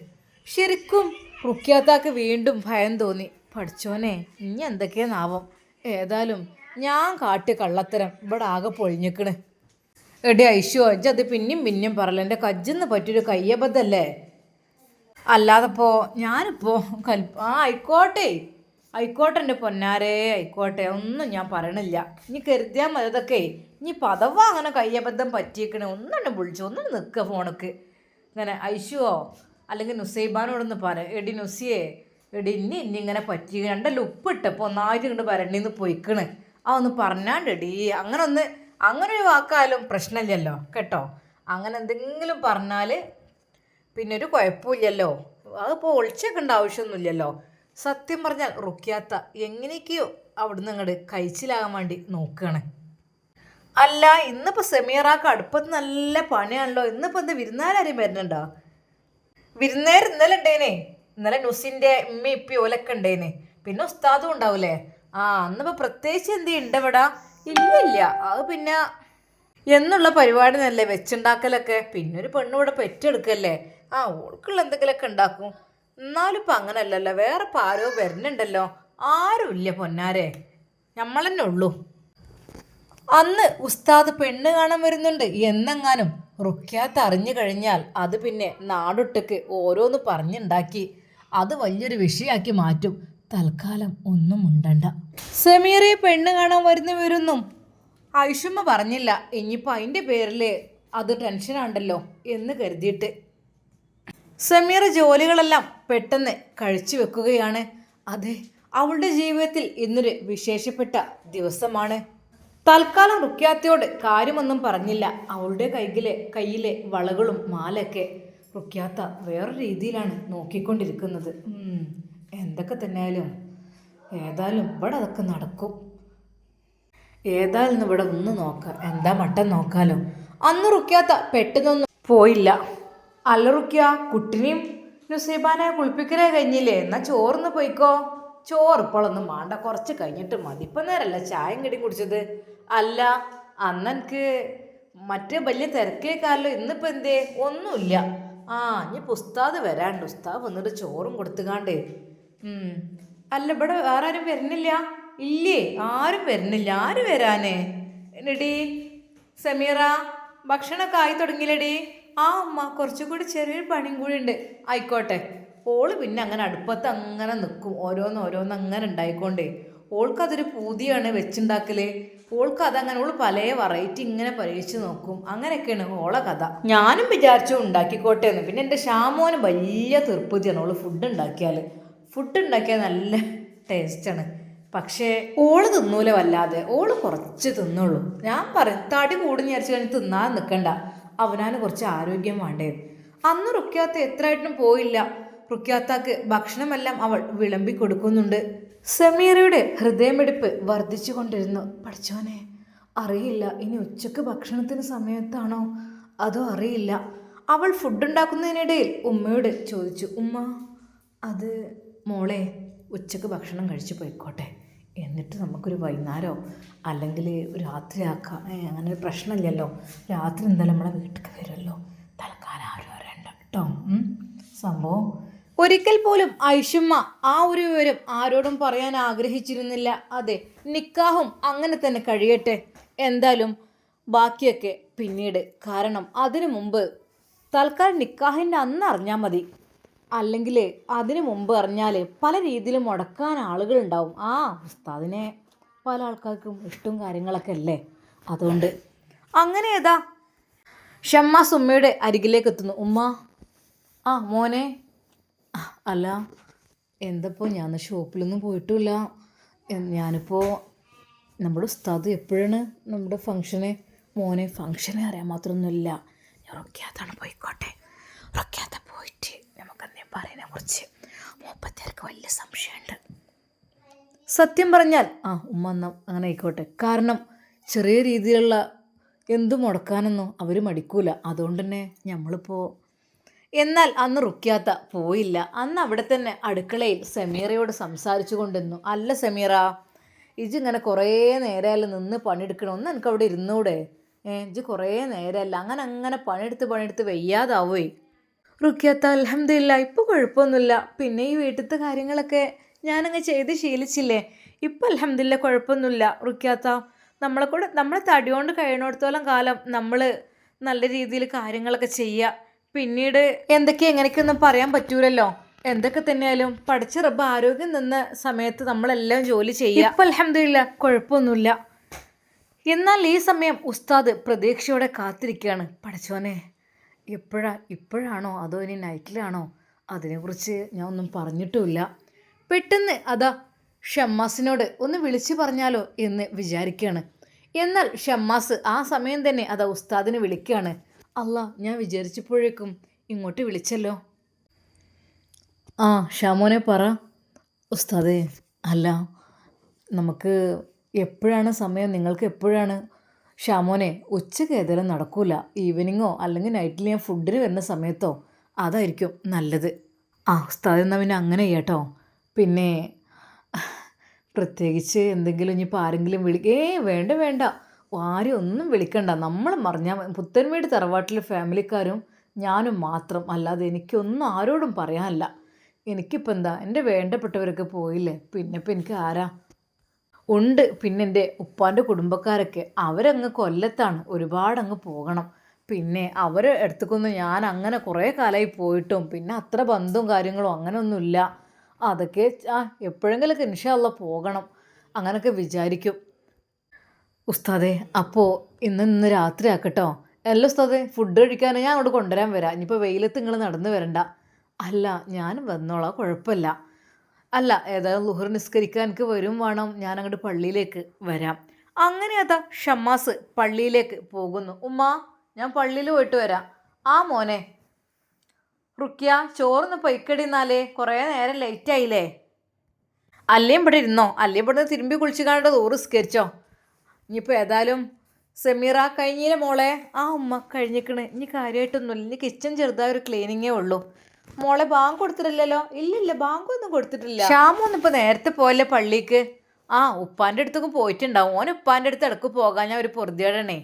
ശരിക്കും റുക്കിയാത്താക്ക് വീണ്ടും ഭയം തോന്നി. പഠിച്ചോനെ ഇനി എന്തൊക്കെയാന്നാവും. ഏതായാലും ഞാൻ കാട്ടിയ കള്ളത്തരം ഇവിടെ ആകെ പൊളിഞ്ഞിക്കണ്. എടി ഐശോ അത് പിന്നെയും പറയല, എൻ്റെ കജ്ജിന്ന് പറ്റിയൊരു കയ്യബദ്ധല്ലേ, അല്ലാതെപ്പോൾ ഞാനിപ്പോൾ ആയിക്കോട്ടെ എൻ്റെ പൊന്നാരേ, ആയിക്കോട്ടെ, ഒന്നും ഞാൻ പറയണില്ല. ഇനി കരുതിയാൽ മതി അതൊക്കെ. ഇനി പദവാ അങ്ങനെ കയ്യബദ്ധം പറ്റിയേക്കണേ ഒന്നും വിളിച്ചു, ഒന്നും നിൽക്കുക ഫോണക്ക്. ഇങ്ങനെ ഐശുവോ അല്ലെങ്കിൽ നുസൈബാനോടൊന്ന് പറ, എടി നുസിയേ, എടി ഇനി ഇങ്ങനെ പറ്റി രണ്ടല്ല ഉപ്പിട്ടപ്പോൾ ഒന്നായിട്ട് ഇങ്ങോട്ട് വരണ്ടിന്ന് പൊയ്ക്കണ്, ഒന്ന് പറഞ്ഞാണ്ടെടി. അങ്ങനെ ഒരു വാക്കായാലും പ്രശ്നമില്ലല്ലോ കേട്ടോ. അങ്ങനെ എന്തെങ്കിലും പറഞ്ഞാൽ പിന്നെ ഒരു കുഴപ്പമില്ലല്ലോ, അതിപ്പോൾ ഒളിച്ചേക്കേണ്ട ആവശ്യമൊന്നുമില്ലല്ലോ. സത്യം പറഞ്ഞാൽ റുക്കിയാത്ത എങ്ങനെയൊക്കെയോ അവിടുന്ന് അങ്ങോട്ട് കഴിച്ചിലാകാൻ വേണ്ടി നോക്കുകയാണ്. അല്ല ഇന്നിപ്പോൾ സെമീറാക്ക് അടുപ്പത്ത് നല്ല പണിയാണല്ലോ. ഇന്നിപ്പോൾ എന്താ വിരുന്നുകാരും വരുന്നുണ്ടോ? വിരുന്നേർ ഇന്നലെ ഉണ്ടേനെ, ഇന്നലെ നുസിൻ്റെ ഉമ്മ ഇപ്പി ഓലൊക്കെ ഉണ്ടേനെ, പിന്നെ ഉസ്താദും ഉണ്ടാവൂലേ. അന്നിപ്പോൾ പ്രത്യേകിച്ച് എന്തുണ്ട് ഇവിടെ? ഇല്ല, അത് പിന്നെ എന്നുള്ള പരിപാടി നല്ലേ വെച്ചുണ്ടാക്കലൊക്കെ. പിന്നെ ഒരു പെണ്ണൂടെ പെറ്റെടുക്കല്ലേ, ഓൾക്കുള്ള എന്തെങ്കിലുമൊക്കെ ഉണ്ടാക്കും. എന്നാലും ഇപ്പം അങ്ങനല്ലല്ലോ, വേറെ ഇപ്പം ആരോ വരുന്നുണ്ടല്ലോ. ആരുമില്ല പൊന്നാരെ, നമ്മൾ തന്നെ ഉള്ളൂ. അന്ന് ഉസ്താദ് പെണ്ണ് കാണാൻ വരുന്നുണ്ട് എന്നെങ്ങാനും റുക്കിയാത്ത് അറിഞ്ഞു കഴിഞ്ഞാൽ അത് പിന്നെ നാടൊട്ടക്ക് ഓരോന്ന് പറഞ്ഞുണ്ടാക്കി അത് വലിയൊരു വിഷയമാക്കി മാറ്റും. തൽക്കാലം ഒന്നും ഉണ്ടണ്ട. സെമീറയെ പെണ്ണ് കാണാൻ വരുന്നവരൊന്നും ഐഷുമ്മ പറഞ്ഞില്ല. ഇനിയിപ്പോൾ അതിൻ്റെ പേരിൽ അത് ടെൻഷനാണ്ടല്ലോ എന്ന് കരുതിയിട്ട് സെമീറ ജോലികളെല്ലാം പെട്ടെന്ന് കഴിച്ചു വെക്കുകയാണ്. അതെ, അവളുടെ ജീവിതത്തിൽ ഇന്നൊരു വിശേഷപ്പെട്ട ദിവസമാണ്. തൽക്കാലം റുക്കിയാത്തയോട് കാര്യമൊന്നും പറഞ്ഞില്ല. അവളുടെ കയ്യിലെ വളകളും മാലയൊക്കെ റുക്കിയാത്ത വേറെ രീതിയിലാണ് നോക്കിക്കൊണ്ടിരിക്കുന്നത്. എന്തൊക്കെ തന്നെയായാലും ഏതായാലും ഇവിടെ അതൊക്കെ നടക്കും. ഏതായാലും ഇവിടെ ഒന്ന് നോക്കാം, എന്താ മട്ടം നോക്കാലോ. അന്ന് റുക്കിയാത്ത പെട്ടെന്നൊന്നും പോയില്ല. അല്ല റുക്കിയ, കുട്ടിനെയും നുസൈബാനെ കുളിപ്പിക്കലേ കഴിഞ്ഞില്ലേ? എന്നാ ചോറിന്ന് പോയിക്കോ. ചോറ് ഇപ്പോഴൊന്നും വേണ്ട, കുറച്ച് കഴിഞ്ഞിട്ട് മതി. ഇപ്പം നേരല്ല ചായയും കടിയും കുടിച്ചത്. അല്ല, അന്നെനിക്ക് മറ്റേ വലിയ തിരക്കേക്കാരല്ലോ, ഇന്നിപ്പോൾ എന്തേ? ഒന്നുമില്ല. ഇനി ഉസ്താദ് വരാണ്ട്, ഉസ്താദ് വന്നിട്ട് ചോറും കൊടുത്തുകാണ്ടേ. അല്ല, ഇവിടെ വേറെ ആരും വരുന്നില്ല? ഇല്ലേ, ആരും വരുന്നില്ല. ആര് വരാനേ? എടി സമീറ, ഭക്ഷണമൊക്കെ ആയി തുടങ്ങിയില്ലടി? ഉമ്മ, കുറച്ചുകൂടി ചെറിയൊരു പണിയും കൂടി ഉണ്ട്. ആയിക്കോട്ടെ. ഓള് പിന്നെ അങ്ങനെ അടുപ്പത്ത് അങ്ങനെ നിൽക്കും, ഓരോന്ന് അങ്ങനെ ഉണ്ടായിക്കൊണ്ടേ. ഓൾക്കതൊരു പൂതിയാണ് വെച്ചുണ്ടാക്കല്. ഓൾക്ക് അതങ്ങനെ, ഓള് പല വെറൈറ്റി ഇങ്ങനെ പരീക്ഷിച്ച് നോക്കും. അങ്ങനെയൊക്കെയാണ് ഓളെ കഥ. ഞാനും വിചാരിച്ചു ഉണ്ടാക്കിക്കോട്ടെ എന്ന്. പിന്നെ എൻ്റെ ഷാമോന് വലിയ തീർപ്പതിയാണ് ഓള് ഫുഡ് ഉണ്ടാക്കിയാൽ നല്ല ടേസ്റ്റാണ്. പക്ഷേ ഓള് തിന്നൂല വല്ലാതെ, ഓള് കുറച്ച് തിന്നുള്ളൂ. ഞാൻ പറയും തടി കൂടുന്ന വിചാരിച്ചു കഴിഞ്ഞ് തിന്നാൻ നിൽക്കണ്ട, അവനാന് കുറച്ച് ആരോഗ്യം വേണ്ടേ. അന്ന് റുക്യാത്ത എത്രയായിട്ടും പോയില്ല. റുക്യാത്താക്ക് ഭക്ഷണമെല്ലാം അവൾ വിളമ്പി കൊടുക്കുന്നുണ്ട്. സമീറയുടെ ഹൃദയമിടിപ്പ് വർദ്ധിച്ചു കൊണ്ടിരുന്നു. പഠിച്ചോനെ, അറിയില്ല ഇനി ഉച്ചക്ക് ഭക്ഷണത്തിന് സമയത്താണോ അതോ അറിയില്ല. അവൾ ഫുഡ് ഉണ്ടാക്കുന്നതിനിടയിൽ ഉമ്മയോട് ചോദിച്ചു, ഉമ്മ അത് മോളെ ഉച്ചക്ക് ഭക്ഷണം കഴിച്ചു പോയിക്കോട്ടെ, എന്നിട്ട് നമുക്കൊരു വൈകുന്നേരമോ അല്ലെങ്കിൽ രാത്രിയാക്കാം. അങ്ങനെ ഒരു പ്രശ്നമില്ലല്ലോ, രാത്രി എന്തായാലും നമ്മളെ വീട്ടിലേക്ക് വരുമല്ലോ, തൽക്കാലം ആരും അറിയണ്ട കേട്ടോ സംഭവം. ഒരിക്കൽ പോലും ഐഷുമ്മ ആ ഒരു വിവരം ആരോടും പറയാൻ ആഗ്രഹിച്ചിരുന്നില്ല. അതെ, നിക്കാഹും അങ്ങനെ തന്നെ കഴിയട്ടെ, എന്തായാലും ബാക്കിയൊക്കെ പിന്നീട്. കാരണം അതിനു മുമ്പ് തൽക്കാലം നിക്കാഹിൻ്റെ അന്ന് അറിഞ്ഞാൽ മതി, അല്ലെങ്കിൽ അതിനു മുമ്പ് അറിഞ്ഞാൽ പല രീതിയിലും മുടക്കാൻ ആളുകളുണ്ടാവും. ഉസ്താദിനെ പല ആൾക്കാർക്കും ഇഷ്ടവും കാര്യങ്ങളൊക്കെ അല്ലേ. അതുകൊണ്ട് അങ്ങനെ ഷമ്മാസ് ഉമ്മയുടെ അരികിലേക്ക് എത്തുന്നു. ഉമ്മ, മോനെ. അല്ല, എന്തപ്പോൾ ഞാൻ ഷോപ്പിലൊന്നും പോയിട്ടുമില്ല. ഞാനിപ്പോൾ നമ്മുടെ ഉസ്താദ് എപ്പോഴാണ് നമ്മുടെ ഫംഗ്ഷന്? മോനെ, ഫംഗ്ഷനെ അറിയാൻ മാത്രമൊന്നുമില്ല. ഞാൻ റൊക്കിയാത്താണ്, പോയിക്കോട്ടെ. റൊക്കിയാത്ത പോയിട്ട് നമുക്കെന്നേ പറയുന്നതിനെ കുറിച്ച് മൂപ്പത്തിയാർക്ക് വലിയ സംശയമുണ്ട്. സത്യം പറഞ്ഞാൽ ഉമ്മ എന്നാൽ അങ്ങനെ ആയിക്കോട്ടെ. കാരണം ചെറിയ രീതിയിലുള്ള എന്തു മുടക്കാനൊന്നും അവർ മടിക്കൂല. അതുകൊണ്ട് തന്നെ നമ്മളിപ്പോൾ. എന്നാൽ അന്ന് റുക്യാത്ത പോയില്ല. അന്ന് അവിടെ തന്നെ അടുക്കളയിൽ സമീറയോട് സംസാരിച്ചു കൊണ്ടിരുന്നു. അല്ല സമീറ, ഇജിങ്ങനെ കുറേ നേരമല്ല നിന്ന് പണിയെടുക്കണം, ഒന്ന് എനിക്ക് അവിടെ ഇരുന്നൂടെ? ഇജ് കുറേ നേരമല്ല അങ്ങനെ പണിയെടുത്ത് വയ്യാതാവേ. റുക്യാത്ത, അൽഹംദുലില്ലാ ഇപ്പോൾ കുഴപ്പമൊന്നുമില്ല. പിന്നെ ഈ വീട്ടിലത്തെ കാര്യങ്ങളൊക്കെ ചെയ്ത് ശീലിച്ചില്ലേ, ഇപ്പം അൽഹംദുലില്ലാ കുഴപ്പമൊന്നുമില്ല. റുക്യാത്ത, നമ്മളെ തടി കൊണ്ട് കഴിയണോടത്തോളം കാലം നമ്മൾ നല്ല രീതിയിൽ കാര്യങ്ങളൊക്കെ ചെയ്യുക. പിന്നീട് എങ്ങനെയൊക്കെയൊന്നും പറയാൻ പറ്റൂലല്ലോ. എന്തൊക്കെ തന്നെയായാലും പഠിച്ച റബ്ബ് ആരോഗ്യം നിന്ന സമയത്ത് നമ്മളെല്ലാം ജോലി ചെയ്യുക. ഇപ്പം അൽഹംദുലില്ലാ കുഴപ്പമൊന്നുമില്ല. എന്നാൽ ഈ സമയം ഉസ്താദ് പ്രതീക്ഷയോടെ കാത്തിരിക്കുകയാണ്. പഠിച്ചോനെ, ഇപ്പോഴാണോ അതോ ഇനി നൈറ്റിലാണോ? അതിനെക്കുറിച്ച് ഞാൻ ഒന്നും പറഞ്ഞിട്ടുമില്ല. പെട്ടെന്ന് ഷമ്മാസിനോട് ഒന്ന് വിളിച്ചു പറഞ്ഞാലോ എന്ന് വിചാരിക്കുകയാണ്. എന്നാൽ ഷമ്മാസ് ആ സമയം തന്നെ ഉസ്താദിനെ വിളിക്കുകയാണ്. അല്ല, ഞാൻ വിചാരിച്ചപ്പോഴേക്കും ഇങ്ങോട്ട് വിളിച്ചല്ലോ. ഷാമോനെ പറ. ഉസ്താദേ, അല്ല നമുക്ക് എപ്പോഴാണ് സമയം? നിങ്ങൾക്ക് എപ്പോഴാണ്? ഷാമോനെ, ഉച്ചയ്ക്ക് ഏതായാലും നടക്കൂല. ഈവനിങ്ങോ അല്ലെങ്കിൽ നൈറ്റിൽ ഞാൻ ഫുഡിന് വരുന്ന സമയത്തോ അതായിരിക്കും നല്ലത്. ഉസ്താദ് എന്നാൽ പിന്നെ അങ്ങനെ കേട്ടോ. പിന്നെ പ്രത്യേകിച്ച് എന്തെങ്കിലും ഇനിയിപ്പോൾ ആരെങ്കിലും വേണ്ട, ആരും ഒന്നും വിളിക്കണ്ട. നമ്മൾ പറഞ്ഞാൽ പുത്തൻവീട് തറവാട്ടിലെ ഫാമിലിക്കാരും ഞാനും മാത്രം, അല്ലാതെ എനിക്കൊന്നും ആരോടും പറയാനല്ല. എനിക്കിപ്പോൾ എന്താ, എൻ്റെ വേണ്ടപ്പെട്ടവരൊക്കെ പോയില്ലേ, പിന്നെ ഇപ്പം എനിക്ക് ആരാ ഉണ്ട്? പിന്നെ എൻ്റെ ഉപ്പാൻ്റെ കുടുംബക്കാരൊക്കെ അവരങ്ങ് കൊല്ലത്താണ്, ഒരുപാടങ്ങ് പോകണം. പിന്നെ അവരെ അടുത്തേക്കൊന്നും ഞാൻ അങ്ങനെ കുറേ കാലമായി പോയിട്ടും പിന്നെ അത്ര ബന്ധവും കാര്യങ്ങളും അങ്ങനെയൊന്നുമില്ല. അതൊക്കെ എപ്പോഴെങ്കിലൊക്കെ ഇൻഷാ അല്ലാ പോകണം, അങ്ങനെയൊക്കെ വിചാരിക്കും. ഉസ്താദേ, അപ്പോൾ ഇന്ന് രാത്രി ആക്കട്ടോ. അല്ല ഉസ്താദേ, ഫുഡ് കഴിക്കാൻ ഞാൻ അങ്ങോട്ട് കൊണ്ടുവരാൻ വരാം. ഇനിയിപ്പോൾ വെയിലത്ത് നിങ്ങൾ നടന്നു വരണ്ട. അല്ല, ഞാൻ വന്നോളാം, കുഴപ്പമില്ല. അല്ല, ഏതായാലും ളുഹർ നിസ്കരിക്കാൻ എനിക്ക് വരും വേണം, ഞാൻ അങ്ങോട്ട് പള്ളിയിലേക്ക് വരാം. അങ്ങനെ ഷമ്മാസ് പള്ളിയിലേക്ക് പോകുന്നു. ഉമ്മ, ഞാൻ പള്ളിയിൽ പോയിട്ട് വരാം. മോനെ. റുക്കിയ, ചോറൊന്ന് പൊയ്ക്കടിന്നാലേ, കുറേ നേരം ലേറ്റായില്ലേ. അല്ലേം ഇവിടെ ഇരുന്നോ, അല്ലേ ഇവിടെ തിരുമ്പി കുളിച്ച് കാണേണ്ടത് നിസ്കരിച്ചോ. ഇനിയിപ്പോൾ ഏതായാലും സെമീറ കഴിഞ്ഞില്ല മോളെ. ആ ഉമ്മ കഴിഞ്ഞിക്കണ്. ഇനി കാര്യമായിട്ടൊന്നുമില്ല. ഇനി കിച്ചൺ ചെറുതായ ഒരു ക്ലീനിങ്ങേ ഉള്ളൂ. മോളെ ബാങ്ക് കൊടുത്തിട്ടില്ലല്ലോ? ഇല്ലില്ല, ബാങ്കൊന്നും കൊടുത്തിട്ടില്ല. ഷ്യാമൊന്നും ഇപ്പോൾ നേരത്തെ പോയല്ലേ പള്ളിക്ക്? ആ ഉപ്പാൻ്റെ അടുത്തൊക്കെ പോയിട്ടുണ്ടാവും. ഓൻ ഉപ്പാൻ്റെ അടുത്ത് ഇടക്ക് പോകാൻ ഞാൻ ഒരു പൊറുതിയേടണേ.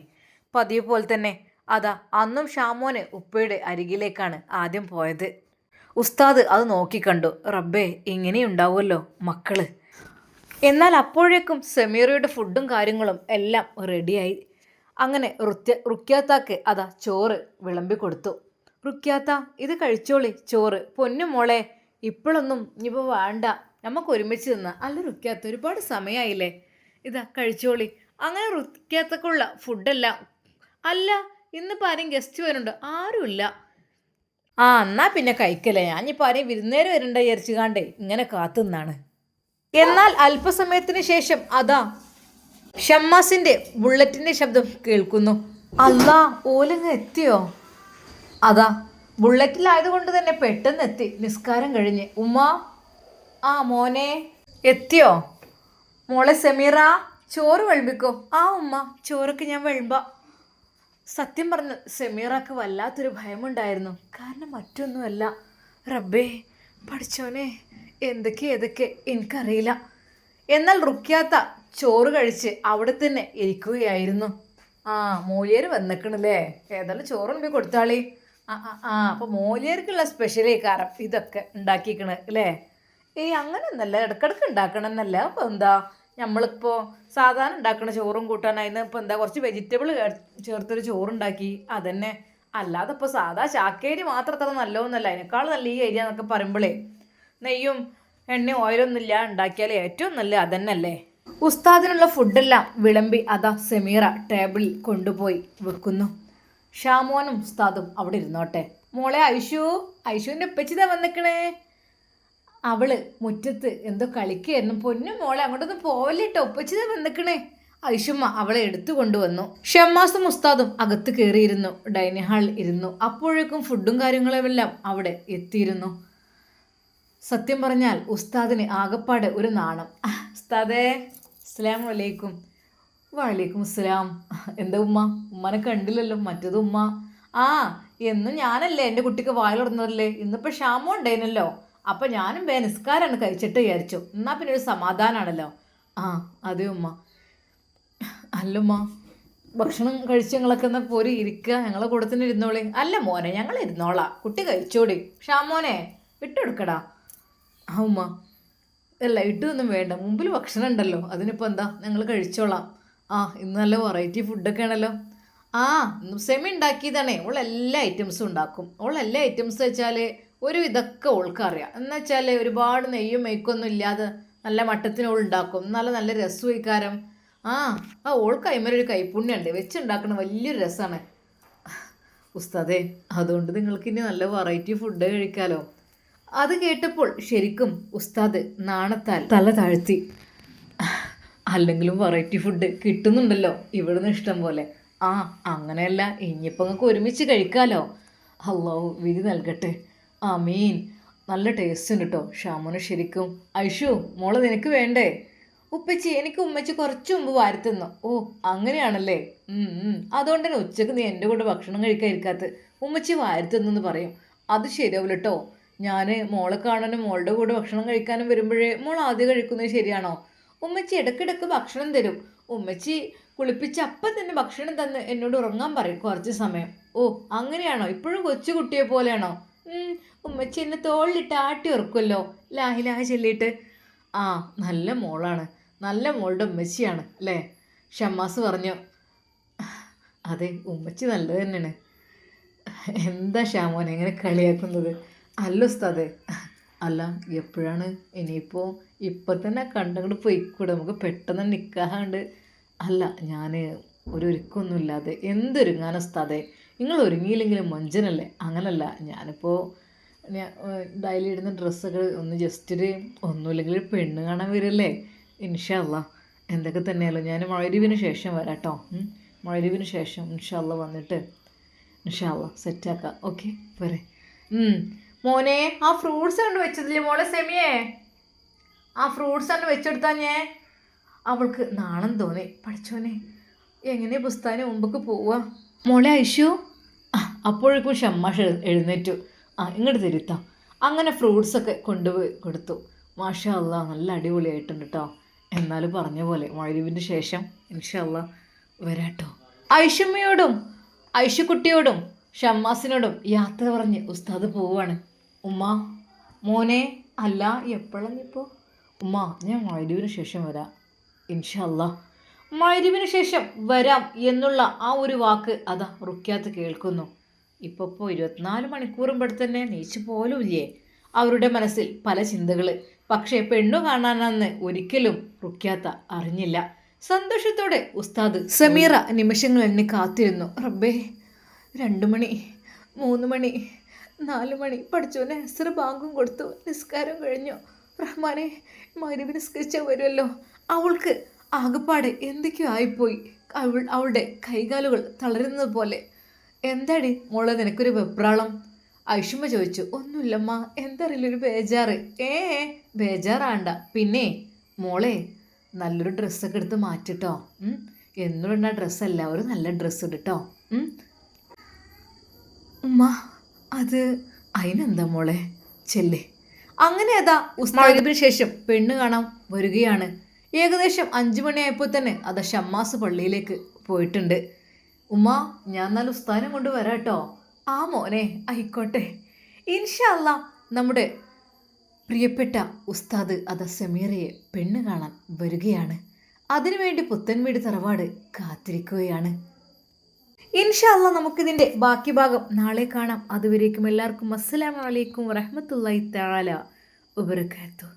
പതിവ് പോലെ തന്നെ. അതാ അന്നും ഷ്യാമോന് ഉപ്പയുടെ അരികിലേക്കാണ് ആദ്യം പോയത്. ഉസ്താദ് അത് നോക്കിക്കണ്ടു. റബ്ബേ, ഇങ്ങനെയുണ്ടാവുമല്ലോ മക്കള്. എന്നാൽ അപ്പോഴേക്കും സെമീറയുടെ ഫുഡും കാര്യങ്ങളും എല്ലാം റെഡിയായി. അങ്ങനെ റുക്യാത്താക്ക് അതാ ചോറ് വിളമ്പി കൊടുത്തു. റുക്യാത്ത, ഇത് കഴിച്ചോളി ചോറ്. പൊന്നു മോളെ, ഇപ്പോഴൊന്നും ഇനിയിപ്പോൾ വേണ്ട, നമുക്ക് ഒരുമിച്ച് നിന്ന്. അല്ല റുക്യാത്ത, ഒരുപാട് സമയമായില്ലേ, ഇതാ കഴിച്ചോളി. അങ്ങനെ റുക്യാത്തക്കുള്ള ഫുഡെല്ലാം. അല്ല, ഇന്നിപ്പോൾ ആരും ഗസ്റ്റ് വരുന്നുണ്ട്? ആരുമില്ല. ആ എന്നാ പിന്നെ കഴിക്കല്ലേ, ഞാനിപ്പോൾ ആരെയും വിരുന്നേരം വരണ്ട വിചാരിച്ചു കാണ്ടേ ഇങ്ങനെ കാത്തുനിന്നാണ്. എന്നാൽ അല്പസമയത്തിന് ശേഷം അതാ ഷമ്മാസിന്റെ ബുള്ളറ്റിന്റെ ശബ്ദം കേൾക്കുന്നു. അല്ലാ, ഓലങ്ങ് എത്തിയോ? അതാ ബുള്ളറ്റിലായതുകൊണ്ട് തന്നെ പെട്ടെന്ന് എത്തി. നിസ്കാരം കഴിഞ്ഞ്. ഉമ്മ, ആ മോനെ എത്തിയോ? മോളെ സെമീറ, ചോറ് വിളമ്പിക്കോ? ആ ഉമ്മ, ചോറൊക്കെ ഞാൻ വിളമ്പാം. സത്യം പറഞ്ഞു സെമീറക്ക് വല്ലാത്തൊരു ഭയമുണ്ടായിരുന്നു. കാരണം മറ്റൊന്നുമല്ല, റബ്ബേ പഠിച്ചോനെ, ഏതൊക്കെ എനിക്കറിയില്ല. എന്നാൽ റുക്യാത്ത ചോറ് കഴിച്ച് അവിടെ തന്നെ ഇരിക്കുകയായിരുന്നു. ആ മൂലിയർ വന്നിക്കണല്ലേ, ഏതായാലും ചോറുണ്ട് കൊടുത്താളി. ആ ആ ആ അപ്പോൾ മൂലിയർക്കുള്ള സ്പെഷ്യലി കാരം ഇതൊക്കെ ഉണ്ടാക്കിക്കണ് അല്ലേ? അങ്ങനെയൊന്നല്ല, ഇടക്കിടക്ക് ഉണ്ടാക്കണം എന്നല്ല. അപ്പോൾ എന്താ നമ്മളിപ്പോൾ സാധാരണ ഉണ്ടാക്കുന്ന ചോറും കൂട്ടാനായിരുന്നു. ഇപ്പോൾ എന്താ കുറച്ച് വെജിറ്റബിൾ ചേർത്തൊരു ചോറുണ്ടാക്കി, അതന്നെ. അല്ലാതെ ഇപ്പോൾ സാധാ ചാക്കേരി മാത്രം അത്ര നല്ലതൊന്നുമല്ല. അതിനേക്കാൾ നല്ല ഈ ഏരിയ എന്നൊക്കെ പറയുമ്പോഴേ നെയ്യും എണ്ണയും ഓയിലൊന്നും ഇല്ല ഉണ്ടാക്കിയാൽ ഏറ്റവും നല്ല അതന്നല്ലേ. ഉസ്താദിനുള്ള ഫുഡെല്ലാം വിളമ്പി അതാ സെമീറ ടേബിളിൽ കൊണ്ടുപോയി വെക്കുന്നു. ഷാമോനും ഉസ്താദും അവിടെ ഇരുന്നോട്ടെ. മോളെ ഐഷുവിൻ്റെ ഉപ്പച്ചിതാ വന്നിക്കണേ. അവള് മുറ്റത്ത് എന്തോ കളിക്കായിരുന്നു. പൊന്നും മോളെ, അങ്ങോട്ടൊന്നും പോവല്ലേട്ടോ, ഉപ്പച്ചിതാ വന്നിക്കണേ. ഐഷുമ്മ അവളെ എടുത്തു കൊണ്ടുവന്നു. ഷമ്മാസും ഉസ്താദും അകത്ത് കയറിയിരുന്നു. ഡൈനിങ് ഹാളിൽ ഇരുന്നു. അപ്പോഴേക്കും ഫുഡും കാര്യങ്ങളുമെല്ലാം അവിടെ എത്തിയിരുന്നു. സത്യം പറഞ്ഞാൽ ഉസ്താദിന് ആകപ്പാട് ഒരു നാണം. ഉസ്താദേ, അസ്സലാമു അലൈക്കും. വലൈക്കും അസ്സലാം. എന്താ ഉമ്മ, ഉമ്മനെ കണ്ടില്ലല്ലോ? മറ്റത് ഉമ്മ. ആ എന്നും ഞാനല്ലേ എൻ്റെ കുട്ടിക്ക് വായിലിടുന്നതല്ലേ. ഇന്നിപ്പോൾ ഷാമോ ഉണ്ടായിരുന്നല്ലോ, അപ്പം ഞാനും നിസ്കാരമാണ് കഴിച്ചിട്ട് വിചാരിച്ചു. എന്നാൽ പിന്നെ ഒരു സമാധാനമാണല്ലോ. ആ അതെ ഉമ്മ. അല്ലുമ്മ, ഭക്ഷണം കഴിച്ച് ഞങ്ങളൊക്കെ എന്നാൽ പോരി ഇരിക്കുക, ഞങ്ങളെ കൂടെ തന്നെ ഇരുന്നോളി. അല്ല മോനെ, ഞങ്ങൾ ഇരുന്നോളാം, കുട്ടി കഴിച്ചോടി. ഷാമോനെ വിട്ടെടുക്കടാ. ആ ഉമ്മ, അല്ല ഇട്ടൊന്നും വേണ്ട, മുമ്പിൽ ഭക്ഷണം ഉണ്ടല്ലോ, അതിനിപ്പോൾ എന്താ, ഞങ്ങൾ കഴിച്ചോളാം. ആ ഇന്ന് നല്ല വെറൈറ്റി ഫുഡൊക്കെ ആണല്ലോ. ആ സെമി ഉണ്ടാക്കിയതാണേ. ഓൾ എല്ലാ ഐറ്റംസും ഉണ്ടാക്കും. ഓൾ എല്ലാ ഐറ്റംസ് വെച്ചാൽ ഒരു ഇതൊക്കെ ഓൾക്കറിയാം. എന്ന് വെച്ചാൽ ഒരുപാട് നെയ്യും മെയ്ക്കൊന്നും ഇല്ലാതെ നല്ല മട്ടത്തിന് ഓൾ ഉണ്ടാക്കും. നല്ല രസവിക്കാരം. ആ ആ ഓൾക്ക് അതിന്മേലൊരു കൈപ്പുണ്യമുണ്ട്. വെച്ചുണ്ടാക്കണം വലിയൊരു രസമാണ്. ഉസ്താദേ, അതുകൊണ്ട് നിങ്ങൾക്ക് ഇനി നല്ല വെറൈറ്റി ഫുഡ് കഴിക്കാമല്ലോ. അത് കേട്ടപ്പോൾ ശരിക്കും ഉസ്താദ് നാണത്താൽ തല താഴ്ത്തി. അല്ലെങ്കിലും വെറൈറ്റി ഫുഡ് കിട്ടുന്നുണ്ടല്ലോ ഇവിടുന്ന് ഇഷ്ടം പോലെ. ആ അങ്ങനെയല്ല, ഇനിയിപ്പോൾ നിങ്ങൾക്ക് ഒരുമിച്ച് കഴിക്കാമല്ലോ. അല്ലാഹു വിധി നൽകട്ടെ. ആമീൻ. നല്ല ടേസ്റ്റ് ഉണ്ട് കേട്ടോ ഷാമോന് ശരിക്കും. ഐഷു മോളെ, നിനക്ക് വേണ്ടേ? ഉപ്പച്ചി, എനിക്ക് ഉമ്മച്ചി കുറച്ച് മുമ്പ് വാരത്തുന്നു. ഓ അങ്ങനെയാണല്ലേ. അതുകൊണ്ട് തന്നെ ഉച്ചക്ക് നീ എൻ്റെ കൂടെ ഭക്ഷണം കഴിക്കാതിരിക്കാത്ത. ഉമ്മച്ചി വാരത്തുന്നെന്ന് പറയും. അത് ശരിയാവില്ല കേട്ടോ. ഞാൻ മോളെ കാണാനും മോളുടെ കൂടെ ഭക്ഷണം കഴിക്കാനും വരുമ്പോഴേ മോൾ ആദ്യം കഴിക്കുന്നത് ശരിയാണോ? ഉമ്മച്ചി ഇടയ്ക്കിടയ്ക്ക് ഭക്ഷണം തരും. ഉമ്മച്ചി കുളിപ്പിച്ച് അപ്പം തന്നെ ഭക്ഷണം തന്ന് എന്നോട് ഉറങ്ങാൻ പറയും കുറച്ച് സമയം. ഓ അങ്ങനെയാണോ? ഇപ്പോഴും കൊച്ചു കുട്ടിയെ പോലെയാണോ? ഉമ്മച്ചി എന്നെ തോളിലിട്ട് ആട്ടി ഉറക്കുമല്ലോ ലാഹിലാഹ ചൊല്ലിയിട്ട്. ആ നല്ല മോളാണ്, നല്ല മോളുടെ ഉമ്മച്ചിയാണ് അല്ലേ? ഷമ്മാസ് പറഞ്ഞു. അതെ, ഉമ്മച്ചി നല്ലത് തന്നെയാണ്. എന്താ ഷാമോനെ എങ്ങനെ കളിയാക്കുന്നത്? അല്ല ഉസ്താദേ, അല്ല എപ്പോഴാണ് ഇനിയിപ്പോൾ ഇപ്പം തന്നെ കണ്ടങ്ങോട്ട് പോയിക്കൂടെ? നമുക്ക് പെട്ടെന്ന് നിൽക്കാണ്ട്. അല്ല ഞാൻ ഒരുക്കൊന്നുമില്ലാതെ എന്തൊരുങ്ങാൻ ഉസ്താദേ? നിങ്ങൾ ഒരുങ്ങിയില്ലെങ്കിലും മൊഞ്ചനല്ലേ. അങ്ങനല്ല, ഞാനിപ്പോൾ ഡെയിലി ഇടുന്ന ഡ്രസ്സൊക്കെ ഒന്ന് ജസ്റ്റ് ഒന്നുമില്ലെങ്കിൽ പെണ്ണ് കാണാൻ വരില്ലേ. ഇൻഷാ അല്ലാ. എന്തൊക്കെ തന്നെയല്ലോ, ഞാൻ മഗ്‌രിബിന് ശേഷം വരാം കേട്ടോ. മഗ്‌രിബിന് ശേഷം ഇൻഷാ അല്ലാ വന്നിട്ട് ഇൻഷാ അല്ലാ സെറ്റാക്കാം. ഓക്കെ പോരെ? മോനെ, ആ ഫ്രൂട്ട്സ് കൊണ്ട് വെച്ചതില്ലേ മോളെ സെമിയേ? ആ ഫ്രൂട്ട്സ് കൊണ്ട് വെച്ചെടുത്താ ഞാൻ. അവൾക്ക് നാണം തോന്നി. പഠിച്ചോനെ, എങ്ങനെ ബുസ്താന് മുമ്പൊക്കെ പോവാ? മോളെ ഐഷു. അപ്പോഴേക്കും ഷമ്മാഷ് എഴുന്നേറ്റു. ഇങ്ങോട്ട് തിരുത്താം. അങ്ങനെ ഫ്രൂട്ട്സൊക്കെ കൊണ്ടുപോയി കൊടുത്തു. മാഷാ അല്ലാ, നല്ല അടിപൊളിയായിട്ടുണ്ട് കേട്ടോ. എന്നാലും പറഞ്ഞ പോലെ മഗ്‌രിബിന് ശേഷം ഇൻഷാ അല്ലാ വരാട്ടോ. ഐഷമ്മയോടും ഐഷുക്കുട്ടിയോടും ഷമ്മാസിനോടും യാത്ര പറഞ്ഞ് ഉസ്താദ് പോവാണ്. ഉമ്മ മോനെ, അല്ല എപ്പോഴാണിപ്പോൾ? ഉമ്മ ഞാൻ മഗ്‌രിബിന് ശേഷം വരാം ഇൻഷാ അല്ലാ. മഗ്‌രിബിന് ശേഷം വരാം എന്നുള്ള ആ ഒരു വാക്ക് അതാ റുക്യാത്ത് കേൾക്കുന്നു. ഇപ്പോൾ 24 മണിക്കൂറും ഇവിടെ തന്നെ നീച്ചു പോലുമില്ലേ? അവരുടെ മനസ്സിൽ പല ചിന്തകൾ. പക്ഷേ പെണ്ണു കാണാനെന്ന് ഒരിക്കലും റുക്യാത്ത അറിഞ്ഞില്ല. സന്തോഷത്തോടെ ഉസ്താദ് സമീറ നിമിഷങ്ങൾ എണ്ണി കാത്തിരുന്നു. റബ്ബേ, 2 മണി, 3 മണി, 4 മണി. പഠിച്ചോനെ അസ്ർ ബാങ്കും കൊടുത്തു, നിസ്കാരം കഴിഞ്ഞു. റഹ്മാനെ, മഗ്‌രിബ് നിസ്കരിച്ചാൽ വരുമല്ലോ. അവൾക്ക് ആകപ്പാടെ എന്തൊക്കെയോ ആയിപ്പോയി. അവളുടെ കൈകാലുകൾ തളരുന്നത് പോലെ. എന്താടി മോളെ നിനക്കൊരു വെപ്രാളം? ഐഷുമ്മ ചോദിച്ചു. ഒന്നുമില്ലമ്മ, എന്തറിയില്ല, ഒരു ബേജാറ്. ബേജാറാണ്ട. പിന്നെ മോളെ, നല്ലൊരു ഡ്രസ്സൊക്കെ എടുത്ത് മാറ്റിട്ടോ. എന്നിടുന്ന ഡ്രസ്സല്ല, ഒരു നല്ല ഡ്രസ്സ് ഇട്ടോ. ഉമ്മ അത് അതിനെന്താ മോളെ, ചെല്ലേ. അങ്ങനെ അതാ മഗ്‌രിബിന് ശേഷം പെണ്ണ് കാണാൻ വരികയാണ്. ഏകദേശം 5 മണിയായപ്പോൾ തന്നെ അതാ ഷമ്മാസ് പള്ളിയിലേക്ക് പോയിട്ടുണ്ട്. ഉമ്മ, ഞാൻ നല്ല ഉസ്താദിനെ കൊണ്ട് വരാം കേട്ടോ. ആ മോനെ, ആയിക്കോട്ടെ. ഇൻഷാ അല്ലാ നമ്മുടെ പ്രിയപ്പെട്ട ഉസ്താദ് അതാ സമീറയെ പെണ്ണ് കാണാൻ വരികയാണ്. അതിനുവേണ്ടി പുത്തൻവീട് തറവാട് കാത്തിരിക്കുകയാണ്. ഇൻഷാ അല്ലാ നമുക്കിതിൻ്റെ ബാക്കി ഭാഗം നാളെ കാണാം. അതുവരേക്കും എല്ലാവർക്കും അസ്സലാമു അലൈക്കും വറഹ്മത്തുള്ളാഹി തആല വബറകാതുഹു.